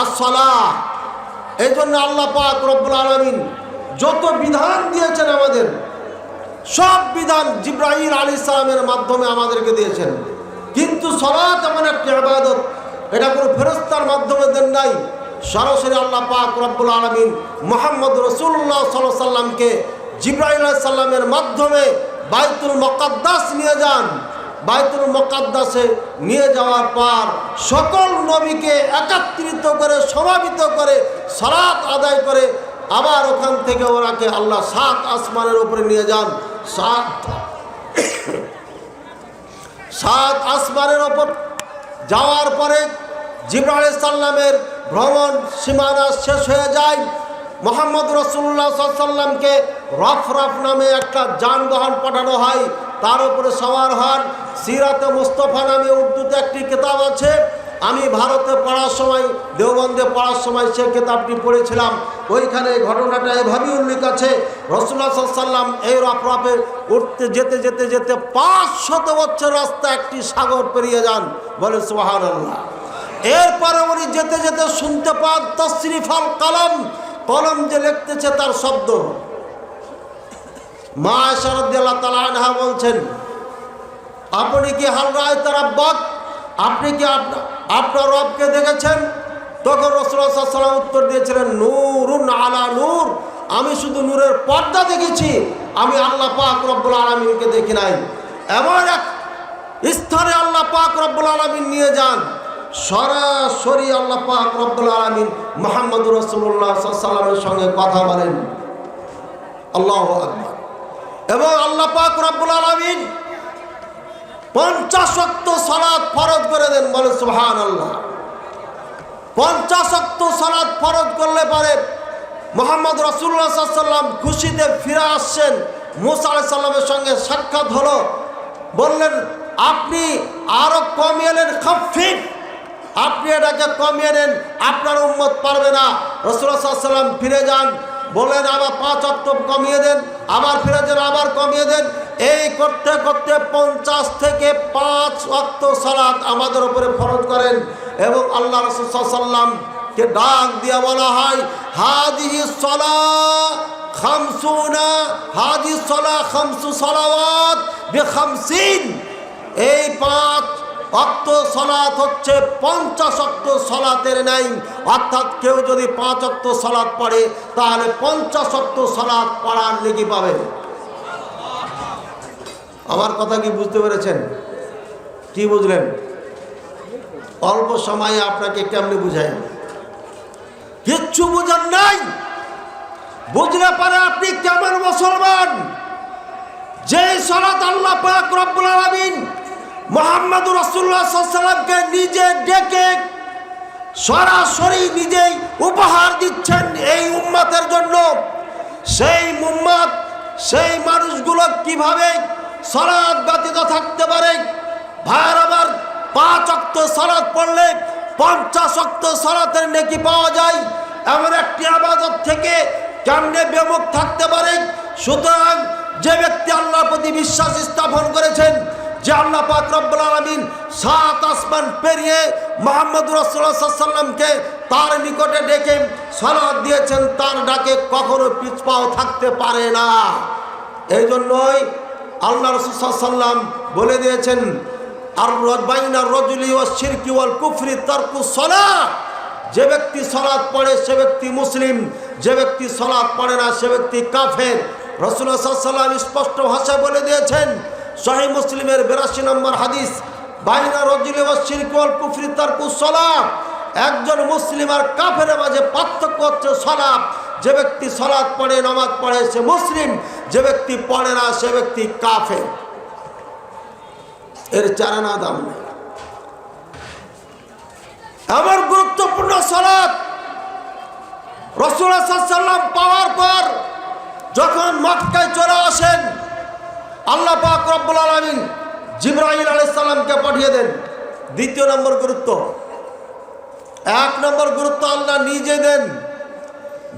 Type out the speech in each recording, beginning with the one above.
আসসালাহ। এই জন্য আল্লাহ পাক রব্বুল আলামিন যত বিধান দিয়েছেন আমাদের, সব বিধান জিবরাইল আলাইহিস সালামের মাধ্যমে আমাদেরকে দিয়েছেন। কিন্তু সালাত এমন একটা ইবাদত, এটা কোনো ফেরেশতার মাধ্যমে দেন নাই। সরাসরি আল্লাহ পাক রব্বুল আলামিন মুহাম্মদ রাসূলুল্লাহ সাল্লাল্লাহু আলাইহি সাল্লামকে জিবরাইল আলাইহিস সালামের মাধ্যমে বাইতুল মুকাদ্দাস নিয়ে যান। বাইতুল মুকাদ্দাসে নিয়ে যাওয়ার পর সকল নবীকে একত্রিত করে, সমাবেত করে, সালাত আদায় করে আবার ওখান থেকে ওনাকে আল্লাহ 7 আসমানের উপরে নিয়ে যান। 7 আসমানের উপর যাওয়ার পরে জিবরাইল আলাইহিস সালামের ভ্রমণ সীমানা শেষ হয়ে যায়। মুহাম্মদ রাসূলুল্লাহ সাল্লাল্লাহু আলাইহি সাল্লামকে রফরফ নামে একটা যানবাহন পাঠানো হয়, তার উপরে সওয়ার হন। সিরাতে মুস্তাফা নামে উর্দুতে একটি কিতাব আছে, আমি ভারতে পড়ার সময়, দেওবন্দে পড়ার সময় সে কিতাবটি পড়েছিলাম। ওইখানে এই ঘটনাটা এভাবেই উল্লেখ আছে, রাসূলুল্লাহ সাল্লাল্লাহু আলাইহি সাল্লাম এই রফরফে উঠতে যেতে যেতে যেতে 500 বছর রাস্তা একটি সাগর পেরিয়ে যান। বলে সুবহানাল্লাহ। এরপরে উনি যেতে যেতে শুনতে পান তাসরিফাল কলম, কলম যে লিখতেছে তার শব্দ। মা আয়েশা রাদিয়াল্লাহু তাআলা আনহা বলছেন, আপনি কি হাল রাআইতা রাব্বাক, আপনি কি আপনার রবকে দেখেছেন? তখন রাসূলুল্লাহ সাল্লাল্লাহু আলাইহি ওয়াসাল্লাম উত্তর দিয়েছিলেন, নূরুন আলা নূর, আমি শুধু নূরের পর্দা দেখেছি, আমি আল্লাহ পাক রব্বুল আলামিনকে দেখি নাই। এমন এক স্থানে আল্লাহ পাক রব্বুল আলামিন নিয়ে যান, সরাসরি আল্লাহ পাক রব্বুল আলামিন মুহাম্মদুর রাসূলুল্লাহ সাল্লাল্লাহু আলাইহি ওয়াসাল্লামের সঙ্গে কথা বলেন। আল্লাহু আকবার। এবং আল্লাহ পাক রব্বুল আলামিন 50 ওয়াক্ত সালাত ফরজ করে দেন। বলে সুবহানাল্লাহ। 50 ওয়াক্ত সালাত ফরজ করলে পরে মুহাম্মদ রাসূলুল্লাহ সাল্লাল্লাহু আলাইহি ওয়াসাল্লাম খুশিতে ফিরে আসছেন। মুসা আলাইহিস সালামের সঙ্গে সাক্ষাৎ হলো, বললেন আপনি আরো কমিয়ে নেন, খাফিফ, আপনি এটাকে কমিয়ে নেন, আপনার উম্মত পারবে না। রাসূলুল্লাহ সাল্লাল্লাহু আলাইহি ওয়াসাল্লাম ফিরে যান, বলেন আবার 5 ওয়াক্ত কমিয়ে দেন, আবার ফিরে যান, আবার কমিয়ে দেন। এই করতে করতে 50 থেকে 5 ওয়াক্ত সালাত আমাদের উপরে ফরজ করেন। এবং আল্লাহ রাসূল সাল্লাল্লাহু আলাইহি ওয়াসাল্লামকে ডাক দিয়ে বলা হয়, হাদিহি সালাহ খামসুনা, হাদিহি সালাহ খামসু সালাওয়াত বি50। এই 5 ওয়াক্ত সালাত হচ্ছে 50 ওয়াক্ত সালাতের নাই। অর্থাৎ কেউ যদি 5 ওয়াক্ত সালাত পড়ে তাহলে 50 ওয়াক্ত সালাত পড়ার নেকি পাবে। আমার কথা কি বুঝতে পেরেছেন? কি বুঝলেন? অল্প সময়ে আপনাকে কেমনে বুঝাই? কিচ্ছু বুঝার নাই। বুঝলে পারে আপনি কেমন মুসলমান। যে সালাত আল্লাহ পাক রব্বুল আলামিন মুহাম্মদুর রাসূলুল্লাহ সাল্লাল্লাহু আলাইহি ওয়াসাল্লামকে নিজে ডেকে সরাসরি নিজেই উপহার দিচ্ছেন এই উম্মতের জন্য, সেই উম্মত, সেই মানুষগুলো কিভাবে সালাত ব্যতীত থাকতে পারে? ভাইয়ের আমার, 5 ওয়াক্ত সালাত পড়লে 50 ওয়াক্ত সালাতের নেকি পাওয়া যায়। এমন একটি ইবাদত থেকে কেমনে বিমুখ থাকতে পারে? সুতরাং যে ব্যক্তি আল্লাহর প্রতি বিশ্বাস স্থাপন করেছেন, যে আল্লাহ পাক রব্বুল আলামিন 7 আসমান পেরিয়ে মুহাম্মদুর রাসূলুল্লাহ সাল্লাল্লাহু আলাইহি ওয়াসাল্লামকে তার নিকটে ডেকে সালাত দিয়েছেন, তার ডাকে কখনো পিছপাও থাকতে পারে না। এই জন্যই আল্লাহ রাসূল সাল্লাল্লাহু আলাইহি ওয়াসাল্লাম বলে দিয়েছেন, আর বাইনা রাজুলি ওয়াশ শিরকি ওয়াল কুফরি তারকুস সালাহ। যে ব্যক্তি সালাত পড়ে সে ব্যক্তি মুসলিম, যে ব্যক্তি সালাত পড়ে না সে ব্যক্তি কাফের। রাসূলুল্লাহ সাল্লাল্লাহু আলাইহি ওয়াসাল্লাম স্পষ্ট ভাষায় বলে দিয়েছেন, সহিহ মুসলিমের 82 নম্বর হাদিস, বাইনা রাজুলি ওয়াশ শিরকি ওয়াল কুফরি তারকুস সালাহ। একজন মুসলিম আর কাফেরের মাঝে পার্থক্য হচ্ছে সালাত। যে ব্যক্তি সালাত পড়ে, নামাজ পড়ে সে মুসলিম, যে ব্যক্তি পড়ে না সে ব্যক্তি কাফের। এর চারানা দাম নেই। আমার গুরুত্বপূর্ণ সালাত রাসূলুল্লাহ সাল্লাল্লাহু আলাইহি ওয়াসাল্লাম পাওয়ার পর যখন মক্কায় চলে আসেন, আল্লাহ পাক রব্বুল আলামিন জিবরাইল আলাইহিস সালামকে পাঠিয়ে দেন। দ্বিতীয় নম্বর গুরুত্ব। 1 নম্বর গুরুত্ব আল্লাহ নিজে দেন,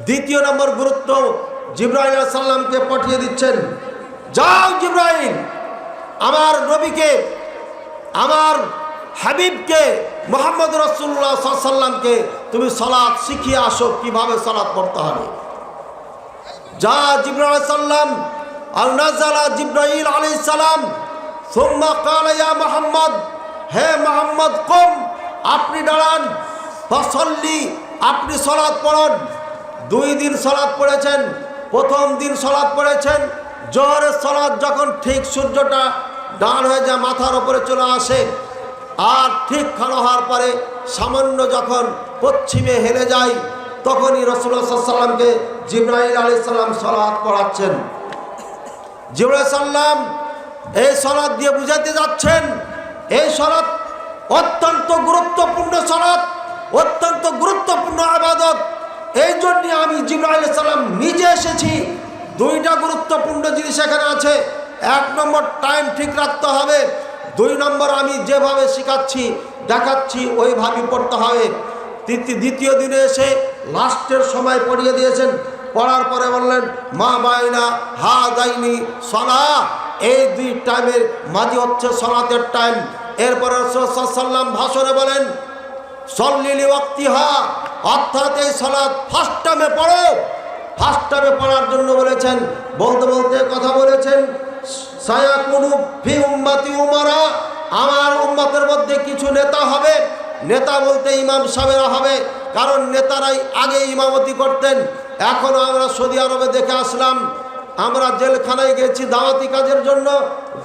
দ্বিতীয় নম্বর গুরুত্ব জিবরাইল আলাইহিস সালামকে পাঠিয়ে দিচ্ছেন, যাও জিবরাইল, আমার নবীকে, আমার হাবিবকে মুহাম্মদ রাসূলুল্লাহ সাল্লাল্লাহু আলাইহি সাল্লামকে তুমি সালাত শিখিয়ে আসো, কিভাবে সালাত পড়তে হবে। যা জিবরাইল আলাইহিস সালাম আল নাযালা জিবরাইল আলাইহিস সালাম সুম্মা ক্বালা ইয়া মুহাম্মদ, হে মুহাম্মদ কুম, আপনি দাঁড়ান, ফাসাল্লি, আপনি সালাত পড়ুন। 2 দিন সালাত পড়েছেন। প্রথম দিন সালাত পড়েছেন জোহরের সালাত, যখন ঠিক সূর্যটা ডান হয়ে যায় মাথার উপরে চলে আসে, আর ঠিক খাড়া হওয়ার পরে সামান্য যখন পশ্চিমে হেলে যায়, তখনই রাসূলুল্লাহ সাল্লাল্লাহু আলাইহি ওয়াসাল্লামকে জিবরাইল আলাইহিস সালাম সালাত পড়াচ্ছেন। জিবরাইল সাল্লাম এই সালাত দিয়ে বুঝাতে যাচ্ছেন, এই সালাত অত্যন্ত গুরুত্বপূর্ণ সালাত, অত্যন্ত গুরুত্বপূর্ণ ইবাদত। এই জন্য আমি জিবরাইল আলাইহিস সালাম নিজে এসেছি। 2টা গুরুত্বপূর্ণ জিনিস এখানে আছে। 1 নম্বর টাইম ঠিক রাখতে হবে। 2 নম্বর আমি যেভাবে শেখাচ্ছি দেখাচ্ছি ওইভাবেই পড়তে হবে। দ্বিতীয় দিনে এসে লাস্টের সময় পড়িয়ে দিয়েছেন। পড়ার পরে বললেন মা বাইনা হা যাইনি সলা, এই 2 টাইমের মাঝে হচ্ছে সালাতের টাইম। এরপরে রাসূল সাল্লাল্লাহু আলাইহি ওয়াসাল্লাম ভাষণে বলেন সল্লি লিওয়াক্তিহা, অর্থাৎ এই সালাত ফার্স্ট টাইমে পড়ো। ফার্স্ট টাইমে পড়ার জন্য বলেছেন। বলতে বলতে কথা বলেছেন সায়াকুনু ফি উম্মতি উমারা, আমার উম্মতের মধ্যে কিছু নেতা হবে। নেতা বলতে ইমাম সাহেবরা হবে, কারণ নেতারাই আগে ইমামতি করতেন। এখনও আমরা সৌদি আরবে দেখে আসলাম, আমরা জেলখানায় গেছি দাওয়াতি কাজের জন্য,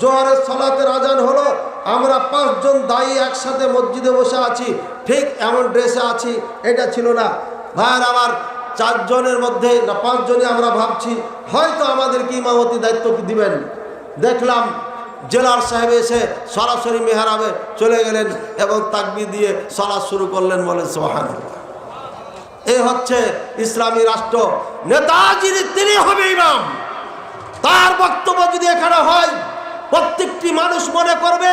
জোহরের সালাতের আজান হলো, আমরা 5 জন দায়ী একসাথে মসজিদে বসে আছি, ঠিক এমন ড্রেসে আছি, এটা ছিল না। ভাইয়ের আমার 4 জনের মধ্যে না 5 জনই আমরা ভাবছি হয়তো আমাদেরকে ইমামতি দায়িত্ব দিবেন। দেখলাম জেলার সাহেব এসে সরাসরি মেহরাবে চলে গেলেন এবং তাকবীর দিয়ে সালাত শুরু করলেন, বলেন সুবহানাল্লাহ। এই হচ্ছে ইসলামী রাষ্ট্র। নেতাজি তিনি হবে ইমাম। তার বক্তব্য যদি এখানে হয়, প্রত্যেকটি মানুষ মনে করবে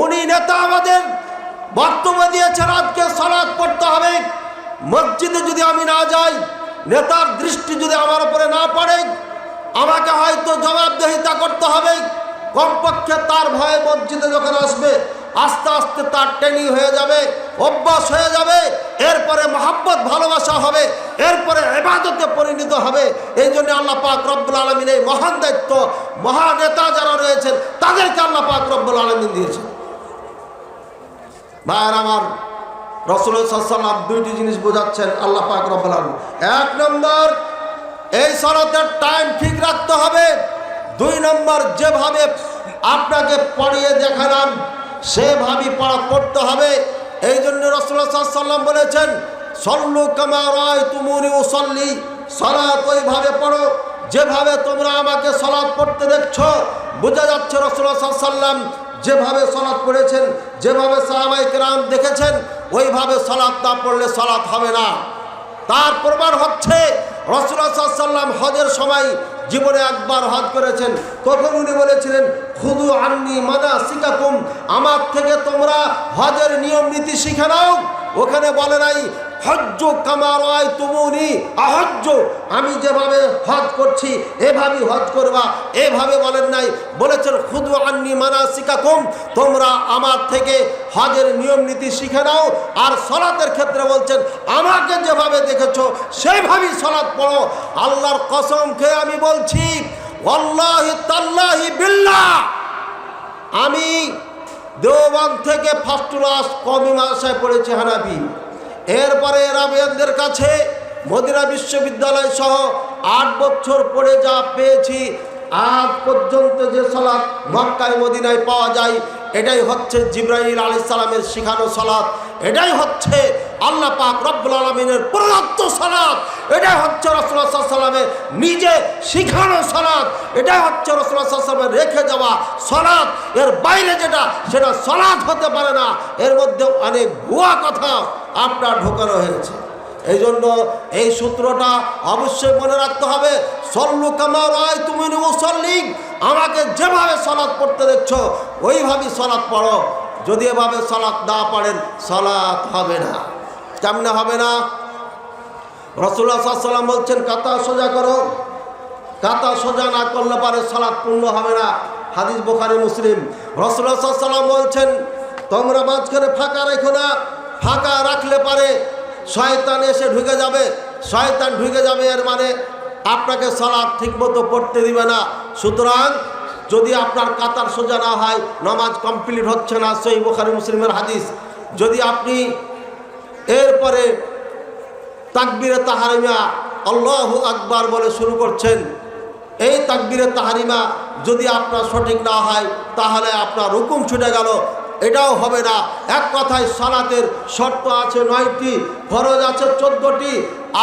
উনি নেতা। আমাদের বক্তব্য দিয়েছেন আজকে সালাত পড়তে হবে। মসজিদে যদি আমি না যাই, নেতার দৃষ্টি যদি আমার উপরে না পড়ে, আমাকে হয়তো জবাবদিহিতা করতে হবে। কমপক্ষে তার ভয়ে মসজিদে যখন আসবে, আস্তে আস্তে তার ট্রেনিং হয়ে যাবে, অভ্যাস হয়ে যাবে, এরপরে মহব্বত ভালোবাসা হবে, এরপরে ইবাদতে পরিণত হবে। এই জন্য আল্লাহ পাক রব্বুল আলামিন এই মহান দায়িত্ব, মহান নেতা যারা রয়েছেন তাদেরকে আল্লাহ পাক রব্বুল আলামিন দিয়েছেন। ভাইয়ের আমার, রাসূলুল্লাহ সাল্লাল্লাহু আলাইহি ওয়াসাল্লাম 2টি জিনিস বোঝাচ্ছেন আল্লাহ পাক রব্বুল আলামিন। 1 নম্বর, এই সালাতের টাইম ঠিক রাখতে হবে। 2 নম্বর, যেভাবে আপনাকে পড়িয়ে দেখালাম সেভাবেই পড়তে হবে। এই জন্য রাসূলুল্লাহ সাল্লাল্লাহু আলাইহি ওয়াসাল্লাম বলেছেন সল্লু কামা রাআইতুমুনি উসাল্লি, সালাত ওইভাবে পড়ো যেভাবে তোমরা আমাকে সালাত পড়তে দেখছো। বোঝা যাচ্ছে রাসূলুল্লাহ সাল্লাল্লাহু আলাইহি ওয়াসাল্লাম যেভাবে সালাত পড়েছেন, যেভাবে সাহাবায়ে কেরাম দেখেছেন, ওইভাবে সালাত না পড়লে সালাত হবে না। তার প্রমাণ হচ্ছে রাসূলুল্লাহ সাল্লাল্লাহু আলাইহি ওয়াসাল্লাম হজের সময় জীবনে একবার হজ করেছেন। তখন উনি বলেছিলেন খুদু আন্নি মানাসিকাকুম, আমার থেকে তোমরা হজের নিয়ম নীতি শিখে নাও। ওখানে বলে নাই হজ্জু কামা রাআইতুমুনি আহজ্জ, আমি যেভাবে হজ করছি এভাবেই হজ করবা, এভাবে বলেন নাই। বলেছেন খুদু আন্নি মানাসিকাকুম, তোমরা আমার থেকে হজের নিয়ম নীতি শিখে নাও। আর সালাতের ক্ষেত্রে বলছেন আমাকে যেভাবে দেখেছো সেইভাবেই সালাত পড়ো। আল্লাহর কসম খেয়ে আমি বলছি, ওয়াল্লাহি তাল্লাহি বিল্লাহ, আমি দেওবন্দ থেকে ফার্স্ট ক্লাস কওমি মাদ্রাসায় পড়েছি হানাফি। এরপরে রাবিয়ানদের কাছে মদিনা বিশ্ববিদ্যালয় সহ 8 বছর পড়ে যা পেয়েছি, আজ পর্যন্ত যে সালাত মক্কায় মদিনায় পাওয়া যায় এটাই হচ্ছে জিবরাইল আলাইহিস সালামের শিখানো সালাত, এটাই হচ্ছে আল্লাহ পাক রব্বুল আলামিনের প্রদত্ত সালাত, এটাই হচ্ছে রাসূলুল্লাহ সাল্লাল্লাহু আলাইহি ওয়াসাল্লামের নিজে শিখানো সালাত, এটাই হচ্ছে রাসূলুল্লাহ সাল্লাল্লাহু আলাইহি ওয়াসাল্লামের রেখে যাওয়া সালাত। এর বাইরে যেটা সেটা সালাত হতে পারে না। এর মধ্যে অনেক ভুয়া কথা আপনার ঢোকানো হয়েছে। এই জন্য এই সূত্রটা অবশ্যই মনে রাখতে হবে। সল্লু কামা রাআইতুমুনি উসাল্লি, আমাকে যেভাবে সালাত পড়তে দেখছো ওইভাবেই সালাত পড়ো। যদি এভাবে সালাত না পড়েন সালাত হবে না। কেমনে হবে না? রাসূলুল্লাহ সাল্লাল্লাহু আলাইহি ওয়াসাল্লাম বলছেন কাতা সোজা করো, কাতা সোজা না করলে পারে সালাত পূর্ণ হবে না। হাদিস বুখারী মুসলিম। রাসূলুল্লাহ সাল্লাল্লাহু আলাইহি ওয়াসাল্লাম বলছেন তোমরা মাঝখানে ফাঁকা রেখো না, ফাঁকা রাখলে পারে শয়তান এসে ঢুকে যাবে। শয়তান ঢুকে যাবে এর মানে আপনাকে সালাত ঠিকমতো পড়তে দিবে না। সুতরাং যদি আপনার কাতার সোজা না হয়, নামাজ কমপ্লিট হচ্ছে না, সহিহ বুখারী মুসলিমের হাদিস। যদি আপনি এরপরে তাকবীরে তাহরিমা আল্লাহু আকবার বলে শুরু করছেন, এই তাকবীরে তাহরিমা যদি আপনার সঠিক না হয় তাহলে আপনার রুকুম ছুটে গেল, এটাও হবে না। এক কথায় সালাতের শর্ত আছে 9টি, ফরজ আছে 14টি,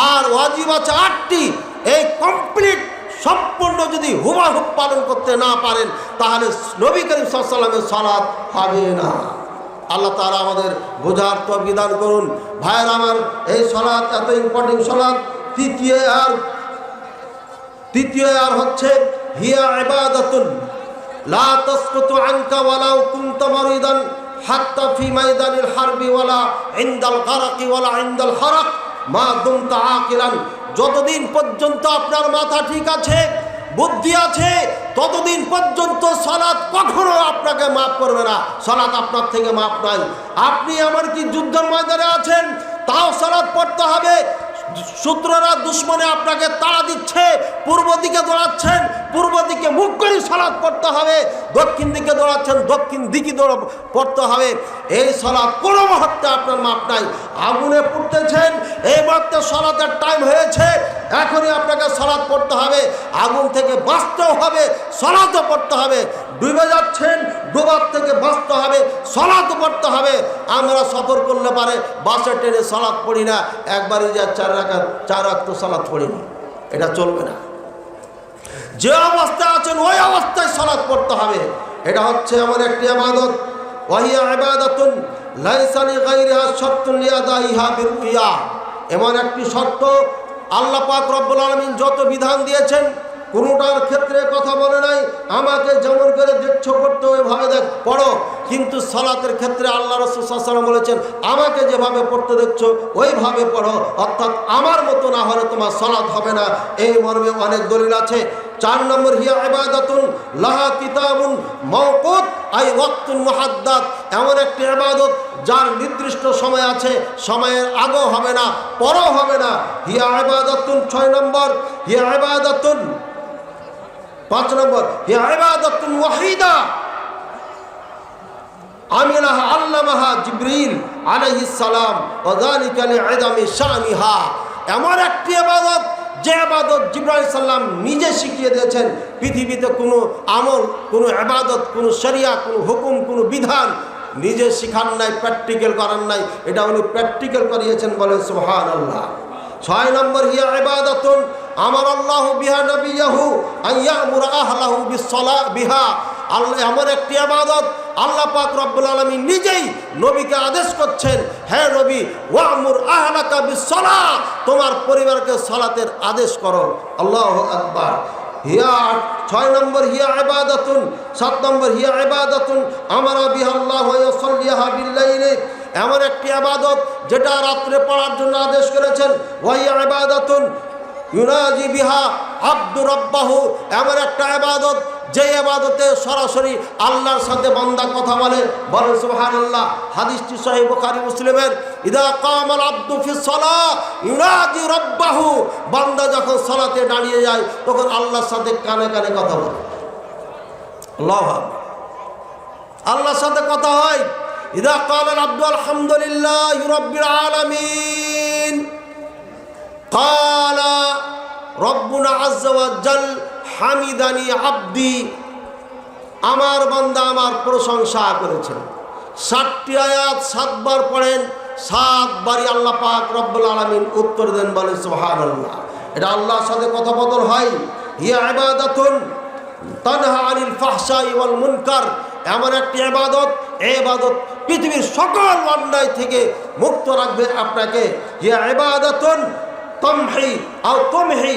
আর ওয়াজিব আছে 8টি। এই কমপ্লিট সম্পূর্ণ যদি হুবহু পালন করতে না পারেন তাহলে নবী করিম সাল্লাল্লাহু আলাইহি ওয়াসাল্লামের সালাত হবে না। আল্লাহ তাআলা আমাদের বোঝার তৌফিক দান করুন। ভাইয়ের আমার, এই সালাত এত ইম্পর্টেন্ট সালাত। তৃতীয় আর হচ্ছে হিয়া ইবাদাতুন লা তাসকুতু আনকা ওয়ালাউ কুনতা মারিদান হাত্তা ফি মাইদানিল হারবি ওয়ালা ইনদাল গারাকি ওয়ালা ইনদাল হারাক মা দুমতা আকিলান। যতদিন পর্যন্ত আপনার মাথা ঠিক আছে, বুদ্ধি আছে, ততদিন পর্যন্ত সালাত কখনো আপনাকে মাফ করবে না। সালাত আপনার থেকে মাফ নাই। আপনি এমনকি যুদ্ধের ময়দানে আছেন, তাও সালাত পড়তে হবে। শত্রুরা দুশ্মনে আপনাকে তাড়া দিচ্ছে, পূর্ব দিকে দৌড়াচ্ছেন, পূর্ব দিকে মুখ করে সালাত পড়তে হবে। দক্ষিণ দিকে দৌড়াচ্ছেন, দক্ষিণ দিকে পড়তে হবে। এই সালাত কোনো মুহূর্তে আপনার মাপ নাই। আগুনে পুড়তেছেন, এই মুহূর্তে সালাতের টাইম হয়েছে, এখনই আপনাকে সালাত পড়তে হবে। আগুন থেকে বাঁচতেও হবে, সালাতও পড়তে হবে। ডুবে যাচ্ছেন, ডুবার থেকে বাঁচতে হবে, সালাতও পড়তে হবে। আমরা সফর করলে পারে বাসে ট্রেনে সালাত পড়ি না, একবারই যা 4 রাকাত সালাত পড়ি না, এটা চলবে না। যে অবস্থায় আছেন ওই অবস্থায় সালাত পড়তে হবে। এটা হচ্ছে এমন একটি ইবাদত, ওয়াহিয়া ইবাদাতুন লাইসা লিগাইরিহা শারতুন লিআদাইহা বিরুইয়া। এমন একটি শর্ত আল্লাহ পাক রব্বুল আলামিন যত বিধান দিয়েছেন কোনোটার ক্ষেত্রে কথা বলে নাই আমাকে যেমন করে দেখছো পড়তে ওইভাবে দেখ পড়ো, কিন্তু সালাতের ক্ষেত্রে আল্লাহ রাসূল সাল্লাল্লাহু আলাইহি ওয়াসাল্লাম বলেছেন আমাকে যেভাবে পড়তে দেখছো ওইভাবে পড়ো, অর্থাৎ আমার মতো না হলে তোমার সালাত হবে না। এই মর্মে অনেক দলিল আছে। 4 নম্বর হিয়া ইবাদাতুন লাহা কিতাবুন মাওকুত আই ওয়াক্তুন মুহাদ্দাদ। এমন একটি ইবাদত যার নির্দিষ্ট সময় আছে, সময়ের আগেও হবে না, পরও হবে না। হিয়া ইবাদাতুন 6 নম্বর হিয়া ইবাদাতুন 5 নম্বর হিয়া ইবাদাতুন ওয়াহিদা আমিলাহা আল্লামাহা জিবরিল আলাইহিস সালাম ওয়া যালিকা লি'ইদামি শানিহা। এমন একটি ইবাদত যে ইবাদত জিবরাইল সাল্লাম নিজে শিখিয়ে দিয়েছেন। পৃথিবীতে কোনো আমল, কোনো ইবাদত, কোনো শরিয়া, কোনো হুকুম, কোনো বিধান নিজে শিখান নাই, প্র্যাকটিক্যাল করান নাই, এটা উনি প্র্যাকটিক্যাল করিয়েছেন, বলেন সুবহানাল্লাহ। 6 নম্বর হিয়া ইবাদাতুন আমার আল্লাহু বিহা নবিয়াহু আইয়ামুরা আহলাহু বিসসালাহ বিহা। আল্লাহ এমন একটি ইবাদত আল্লাহ পাক রব্বুল আলামিন নিজেই নবীকে আদেশ করছেন, হে নবী ওয়ামুর আহলাকা বিসসালাহ, তোমার পরিবারকে সালাতের আদেশ করো। আল্লাহু আকবার। হিয়া 6 নম্বর হিয়া ইবাদাতুন 7 নম্বর হিয়া ইবাদাতুন আমারা বিহা আল্লাহু ওয়া ইয়াসাল্লিহা বিল্লাইলি। এমন একটি ইবাদত যেটা রাত্রে পড়ার জন্য আদেশ করেছেন। ওয়াহিয়া ইবাদাতুন ইউনাজি বিহা আব্দু রাব্বাহু। এমন একটা ইবাদত যে ইবাদতে সরাসরি আল্লাহর সাথে বান্দা কথা বলে, বলেন সুবহানাল্লাহ। হাদিসটি সহিহ বুখারী মুসলিমের। ইদা কামাল আব্দু ফিস সালাহ ইউনাজি রাব্বাহু। বান্দা যখন সালাতে দাঁড়িয়ে যায় তখন আল্লাহর সাথে কানে কানে কথা বলে। আল্লাহু আকবার। আল্লাহর সাথে কথা হয়। ইদা ক্বালা আল-আবদু আলহামদুলিল্লাহি রাব্বিল আলামিন ক্বালা রব্বুনা আযজা ওয়া জাল হামিদানি আবদি। আমার বান্দা আমার প্রশংসা করেছেন। 7টি আয়াত 7 বার পড়েন, 7 বারই আল্লাহ পাক রব্বুল আলামিন উত্তর দেন, বলেন সুবহানাল্লাহ। এটা আল্লাহর সাথে কথোপকথন হয়। হিয়া ইবাদাতুন তানহা আনিল ফাহশাই ওয়াল মুনকার। এমন একটি ইবাদত, এই ইবাদত পৃথিবীর সকল অন্যায় থেকে মুক্ত রাখবে আপনাকে। হিয়া ইবাদাতুন তামহি আও তুমহি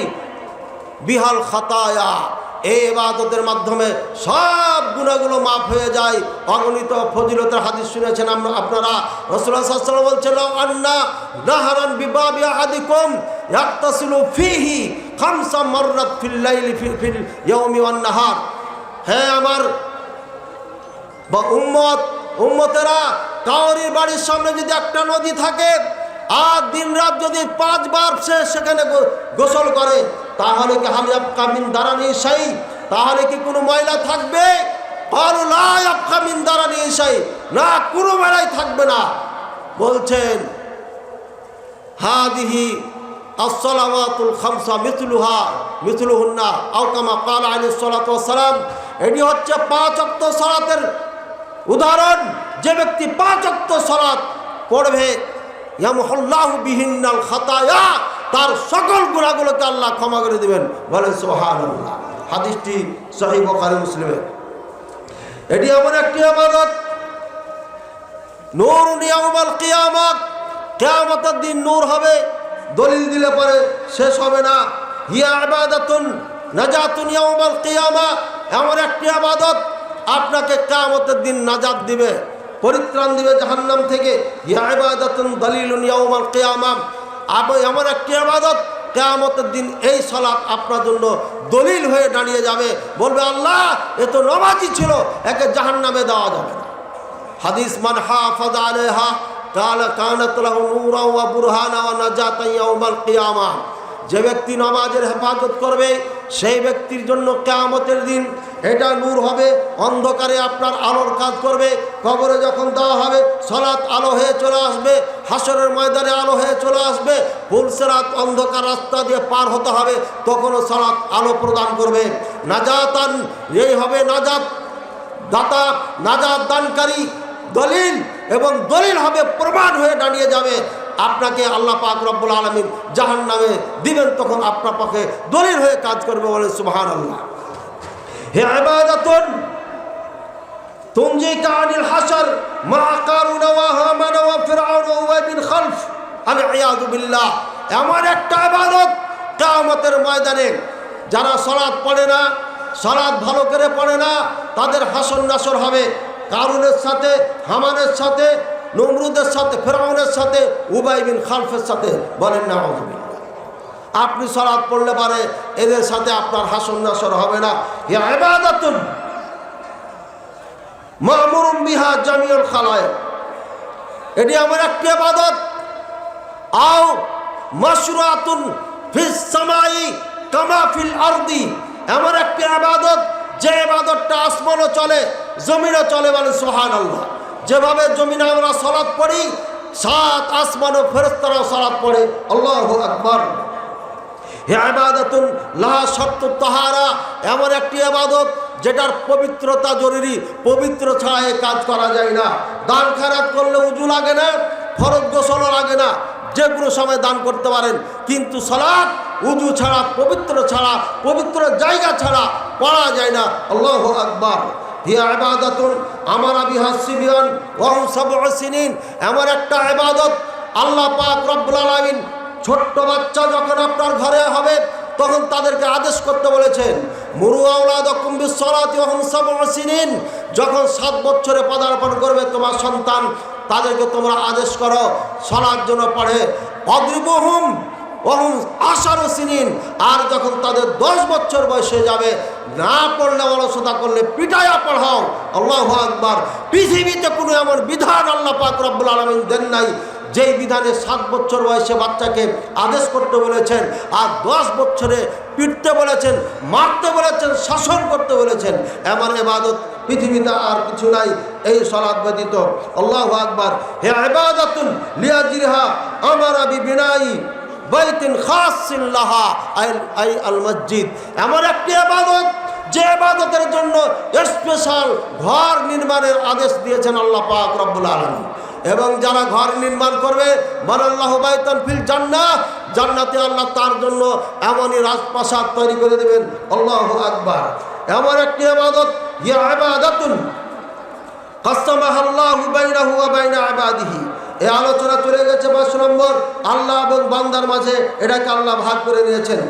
বিহাল খাতায়া। এই ইবাদতের মাধ্যমে সব গুনাহগুলো মাফ হয়ে যায়। অগণিত ফজিলতের হাদিস শুনেছেন আপনারা। রাসূলুল্লাহ সাল্লাল্লাহু আলাইহি ওয়াসাল্লাম বলছেন আন্না নাহরান বিবাবি আহাদিকুম ইয়াক্তাসিলু ফিহি 5 মাররাত ফিল লাইলি ফিল ইয়াউমি ওয়ান নাহার। হে আমার বা উম্মত, উম্মতেরা, কাউরির বাড়ির সামনে যদি একটা নদী থাকে আর দিন রাত যদি 5 বার সে সেখানে গোসল করে, তাহলে কি হালিয়াব কামিন দারানি সাই, তাহলে কি কোনো ময়লা থাকবে? আর লা ইয়াবকা মিন দারানি সাই, না কোনো ময়লাই থাকবে না। বলছেন হাদিহি as-salawatul khamsa mithluhunna aw kama qala alayhi salatu wassalam, এটি হচ্ছে 5 ওয়াক্ত সালাতের উদাহরণ। যে ব্যক্তি 5 ওয়াক্ত সালাত পড়বে ইয়ামহুল্লাহু বিহিন্নাল খাতায়া, তার সকল গুনাহগুলোকে আল্লাহ ক্ষমা করে দিবেন। বলেন সুবহানাল্লাহ। হাদিসটি সহিহ বুখারী মুসলিমে। এটি এমন একটি ইবাদত, নূরুন ইয়াউমাল কিয়ামাত, কিয়ামতের দিন নূর হবে। দলিল দিলে পরে শেষ হবে না। হিয়া ইবাদাতুন নাজাতুন ইয়াউমাল কিয়ামা, এমন একটি ইবাদত আপনাকে কিয়ামতের দিন নাজাত দিবে, পরিত্রাণ দিবে জাহান্নাম থেকে। ইয়া ইবাদাতুন দলিলুন ইয়াউমাল কিয়ামা, এমন একটি ইবাদত কিয়ামতের দিন এই সালাত আপনার জন্য দলিল হয়ে দাঁড়িয়ে যাবে। বলবে আল্লাহ এ তো নামাজি ছিল, একে জাহান্নামে দেওয়া যাবে না। হাদিস মান হাফাযা আলাইহা কানাত লাহু নূরান ওয়া বুরহানা ওয়া নাজাতান ইয়াউমাল কিয়ামা, যে ব্যক্তি নামাজের হেফাজত করবে সেই ব্যক্তির জন্য কিয়ামতের দিন এটা নূর হবে, অন্ধকারে আপনার আলোর কাজ করবে। কবরে যখন দেওয়া হবে সালাত আলো হয়ে চলে আসবে, হাসরের ময়দানে আলো হয়ে চলে আসবে, পুলসিরাত অন্ধকার রাস্তা দিয়ে পার হতে হবে, তখনও সালাত আলো প্রদান করবে। নাজাতান, এই হবে নাজাত দাতা, নাজাত দানকারী, দলিল, এবং দলিল হবে প্রমাণ হয়ে দাঁড়িয়ে যাবে। আপনাকে আল্লাহ পাক রব্বুল আলামিন জাহান্নামে দিবেন, তখন আপনার পক্ষে দলিল হয়ে কাজ করবে। বলেন সুবহানাল্লাহ। হে ইবাদাতুন তুনজিকা আনিল হাসর মা কারুন ওয়া হামান ওয়া ফিরআউন ওয়া উবাই বিন খালফ আল ইয়াযু বিল্লাহ, এমন একটা ইবাদত কিয়ামতের ময়দানে যারা সালাত পড়ে না, সালাত ভালো করে পড়ে না, তাদের হাসর নাসর হবে কারুনের সাথে, হামানের সাথে, নমরুদের সাথে, ফিরআউনের সাথে, উবাই বিন খালফের সাথে। বলেন নাউযুবিল্লাহ। আপনি সালাত পড়লে পারে এদের সাথে আপনার হাসর নাসর হবে না। ইয়া ইবাদাতুন মা'মুরুন বিহা জামিউল খালায়েক, এটি আমার একটি ইবাদত। আও মাশরুআতুন ফিস সামাই কামা ফিল আরদি, এমন একটি ইবাদত যে ইবাদতটা আসমানও চলে জমিনও চলে। বলেন সুবহানাল্লাহ। যেভাবে জমিনে আমরা সালাত পড়ি, 7 আসমান ও ফেরেশতারাও সালাত পড়ে। আল্লাহু আকবার। হে ইবাদাতুন লাহা শারতুত তাহারা, এমন একটি ইবাদত যেটার পবিত্রতা জরুরি, পবিত্র ছাড়া এই কাজ করা যায় না। দান খায়রাত করলে উজু লাগে না, ফরজ গোসলও লাগে না, যে কোনো সময় দান করতে পারেন। কিন্তু সালাত উজু ছাড়া, পবিত্র ছাড়া, পবিত্র জায়গা ছাড়া পড়া যায় না। আল্লাহু আকবার। হিয়া ইবাদাতুন আমারা বিহা সিবিয়ান ওয়া হুম 7 সিনিন, এমন একটা ইবাদত আল্লাহ পাক রব্বুল আলামিন ছোট্ট বাচ্চা যখন আপনার ঘরে হবে তখন তাদেরকে আদেশ করতে বলেছেন, মুরু আওলাদাকুম বিসসালাতি ওয়া হুম 7 সিনিন, যখন 7 বছরে পদার্পণ করবে তোমার সন্তান, তাদেরকে তোমরা আদেশ করো সালাত জন্য পড়ে। অদ্রিবুহুম ওয়া হুম 10 সিনিন, আর যখন তাদের 10 বছর বয়স হয়ে যাবে, না পড়লে অলসতা করলে পিটাইয়া পড়াও। আল্লাহু আকবার। পৃথিবীতে কোনো এমন বিধান আল্লাহ পাক রব্বুল আলামিন দেন নাই যেই বিধানে 7 বছর বয়সে বাচ্চাকে আদেশ করতে বলেছেন, আর 10 বছরে পিটতে বলেছেন, মারতে বলেছেন, শাসন করতে বলেছেন। এমন ইবাদত পৃথিবীতে আর কিছু নাই এই সালাত ব্যতীত। আল্লাহু আকবার। হে ইবাদাতুন লিয়াজরিহা আমারা বিবিনাই বাইতিন খাসিন লাহা আই আল মসজিদ, এমন একটি ইবাদত যে ইবাদতের জন্য স্পেশাল ঘর নির্মাণের আদেশ দিয়েছেন আল্লাহ পাক রব্বুল আলামিন। এবং যারা ঘর নির্মাণ করবে, বানাল্লাহু বাইতান ফিল জান্নাহ, জান্নাতে আল্লাহ তার জন্য এমনই রাজপ্রাসাদ তৈরি করে দেবেন। আল্লাহু আকবার। এমন একটি ইবাদত, ইয়া ইবাদাতুন কাসামাহাল্লাহু বাইনাহু ওয়া বাইনা ইবাদিহি, এই আলোচনা চলে গেছে 5 নম্বর, আল্লাহ এবং বান্দার মাঝে এটাকে আল্লাহ ভাগ করে নিয়েছেন।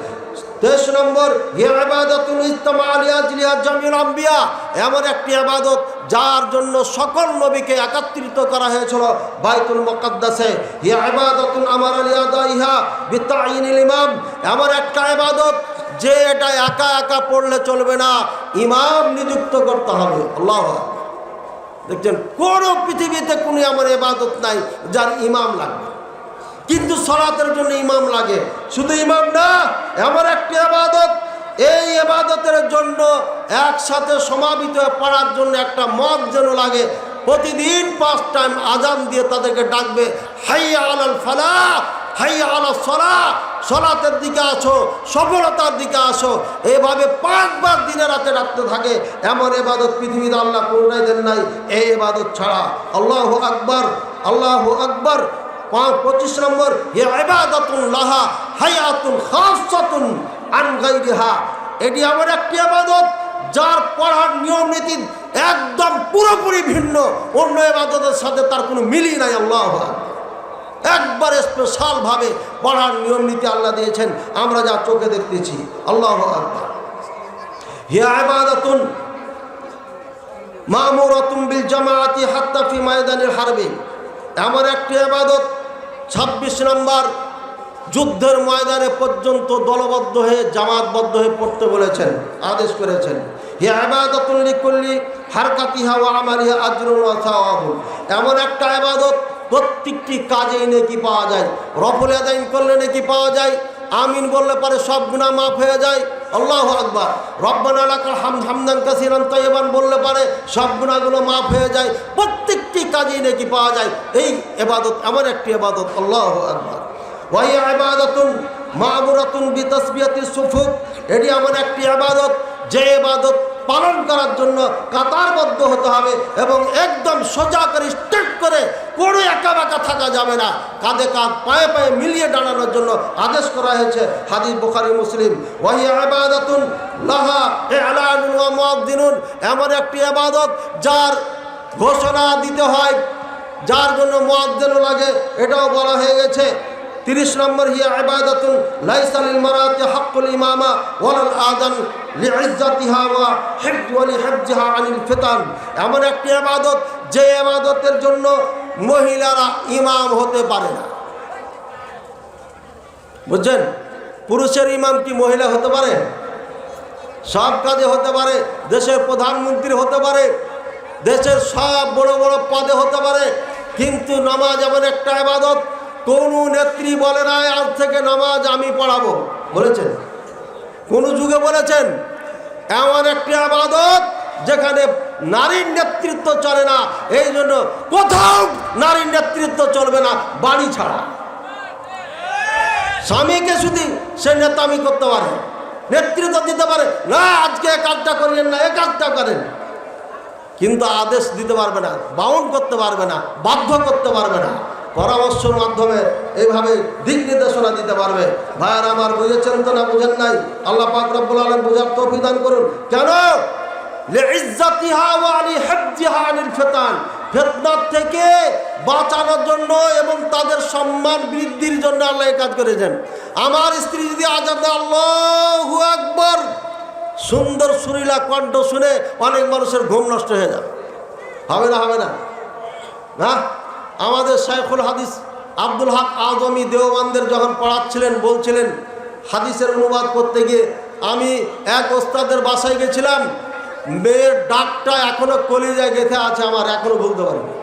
23 নম্বর, ইয়া ইবাদাতুন ইজতামা লিআজলিহা জামিউল আম্বিয়া, এমন একটি ইবাদত যার জন্য সকল নবীকে একত্রিত করা হয়েছিল বাইতুল মুকাদ্দাসে। ইয়া ইবাদাতুন আমারা লিআদাইহা বিতাইনিল ইমাম, এমন একটা ইবাদত যে এটা একা একা পড়লে চলবে না, ইমাম নিযুক্ত করতে হবে। আল্লাহু আকবার। দেখছেন কোনো পৃথিবীতে কোনো এমন ইবাদত নাই যার ইমাম লাগবে, কিন্তু সালাতের জন্য ইমাম লাগে। শুধু ইমাম না, এমন একটি ইবাদত, এই ইবাদতের জন্য একসাথে সমাবেত হয়ে পড়ার জন্য একটা মত যেন লাগে। প্রতিদিন 5 টাইম আজান দিয়ে তাদেরকে ডাকবে, হাইয়া আলাল ফালাহ, হাইয়া আলাস সালাহ, সালাতের দিকে আসো, সফলতার দিকে আসো। এভাবে 5 বার দিনে রাতে ডাকতে থাকে। এমন ইবাদত পৃথিবীতে আল্লাহ কোনটাই দেন নাই এই ইবাদত ছাড়া। আল্লাহু আকবার, আল্লাহু আকবার। 25 নম্বর, ইবাদাতুন লাহা হায়াতুন খাসসাতুন আন গায়রিহা। এটি এমন একটি ইবাদত যার পড়ার নিয়ম নীতি একদম পুরোপুরি ভিন্ন, অন্য ইবাদতের সাথে তার কোনো মিলই নাই। আল্লাহু আকবার। একবার স্পেশাল ভাবে পড়ার নিয়ম নীতি আল্লাহ দিয়েছেন, আমরা যা চোখে দেখতেছি। আল্লাহু আকবার। হিয়া ইবাদাতুন মা'মুরাতুন বিল জামাআতি হাত্তা ফি ময়দানিল হারবি। এমন একটি ইবাদত 26 নম্বর, যুদ্ধের ময়দানে পর্যন্ত দলবদ্ধ হয়ে জামাতবদ্ধ হয়ে পড়তে বলেছেন, আদেশ করেছেন। হিয়া ইবাদাতুন লিকুল্লি হারকাতিহা ওয়া আমালিহা আজরুন ওয়া সাওয়াবুন। এমন একটা ইবাদত প্রত্যেকটি কাজেই নেকি পাওয়া যায়। রফুল আদাইন করলে নেকি পাওয়া যায়, আমিন বললে পরে সব গুনাহ মাফ হয়ে যায়। আল্লাহু আকবার। রব্বানা লাকাল হামদ হামদান কাসীরান তাইয়িবান বললে পরে সব গুনাহগুলো মাফ হয়ে যায়। প্রত্যেকটি কাজেই নেকি পাওয়া যায়। এই ইবাদত এমন একটি ইবাদত। আল্লাহু আকবার। ওয়া হিয়া ইবাদাতুন মা'মুরাতুন বিতাসবিয়াতিস সুফুফ। এটি এমন একটি ইবাদত যে ইবাদত পালন করার জন্য কাতারবদ্ধ হতে হবে এবং একদম সোজা করে স্ট্রেট করে কোনো একা বাঁকা থাকা যাবে না। কাঁধে কাঁধ পায়ে পায়ে মিলিয়ে দাঁড়ানোর জন্য আদেশ করা হয়েছে। হাদিস বুখারী মুসলিম। ওয়া হিয়া ইবাদাতুন লাহা ই'লানুন ওয়া মুআদ্দিনুন। এমন একটি ইবাদত যার ঘোষণা দিতে হয়, যার জন্য মুআদ্দিনও লাগে, এটাও বলা হয়ে গেছে। 30 নম্বর, হিয়া ইবাদাতুন লাইসা লিল মারাতি হাক্কুল ইমামা ওয়ালাল আযান লিইজ্জাতিহা ওয়া লিহিফজিহা আনিল ফিতান। এমন একটি ইবাদত যে ইবাদতের জন্য মহিলারা ইমাম হতে পারে না। বুঝছেন? পুরুষের ইমাম কি মহিলা হতে পারে? সব কাজে হতে পারে। দেশের প্রধানমন্ত্রী হতে পারে, দেশের সব বড় বড় পদে হতে পারে, কিন্তু নামাজ এমন একটা ইবাদত কোন নেত্রী বলে না আজ থেকে নামাজ আমি পড়াবো, বলেছেন? কোন যুগে বলেছেন? এমন একটি ইবাদত যেখানে নারীর নেতৃত্ব চলে না। এই জন্য কোথাও নারীর নেতৃত্ব চলবে না, বাড়ি ছাড়া। স্বামীকে শুধু সে নেতামি করতে পারে, নেতৃত্ব দিতে পারে না, আজকে এ কাজটা করেন না, এ কাজটা করেন, কিন্তু আদেশ দিতে পারবে না, বাউন্ড করতে পারবে না, বাধ্য করতে পারবে না। পরামর্শের মাধ্যমে এইভাবে দিক নির্দেশনা দিতে পারবে। ভাইয়ারা আমার, বুঝেছেন তো না বুঝেন নাই? আল্লাহ পাক রব্বুল আলামিন বুঝার তৌফিক দান করুন। কেন? লিইজ্জাতিহা ওয়া লিহিফজিহা আনিল ফিতান। ফিতনার থেকে বাঁচানোর জন্য এবং তাদের সম্মান বৃদ্ধির জন্য আল্লাহ এই কাজ করেছেন। আমার স্ত্রী যদি আজান দেয় আল্লাহু আকবার, সুন্দর সুরিলা কণ্ঠ শুনে অনেক মানুষের ঘুম নষ্ট হয়ে যাবে। হবে না? হবে না? না? আমাদের শাইখুল হাদিস আব্দুল হক আজমি দেওবন্দের যখন পড়াচ্ছিলেন, বলছিলেন হাদিসের অনুবাদ করতে গিয়ে, আমি এক ওস্তাদের বাসায় গেছিলাম, মেয়ের ডাকটা এখনো কলিজায় গেঁথে আছে আমার, এখনো বলতে পারিনি,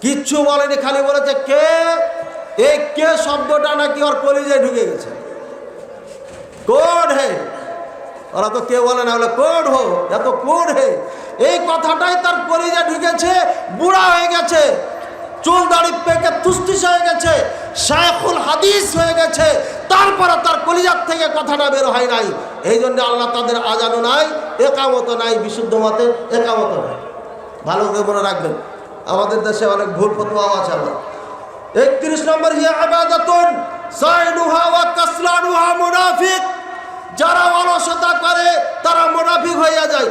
কিচ্ছু বলেনি, খালি বলেছে কে। এই কে শব্দটা নাকি ওর কলিজায় ঢুকে গেছে। কোড হে, ওরা তো কে বলে না, বলে কোড হো, এত কোড হে, এই কথাটাই তার কলিজায় ঢুকেছে। বুড়া হয়ে গেছে, চুল দাড়ি পেকে তুস্তিস হয়ে গেছে, শাইখুল হাদিস হয়ে গেছে, তারপরে তার কলিজার থেকে কথাটা বের হয় নাই। এই জন্য আল্লাহ তাদের আজানও নাই, একামত নাই, বিশুদ্ধ মতে একামত নাই। ভালো করে মনে রাখবেন, আমাদের দেশে অনেক ভুল ফতোয়াও আছে। আবার 31 নম্বর, হিয়া ইবাদাতুন সাইনুহা ওয়া কাসলানুহা মুনাফিক। যারা অলসতা করে তারা মুনাফিক হয়ে যায়।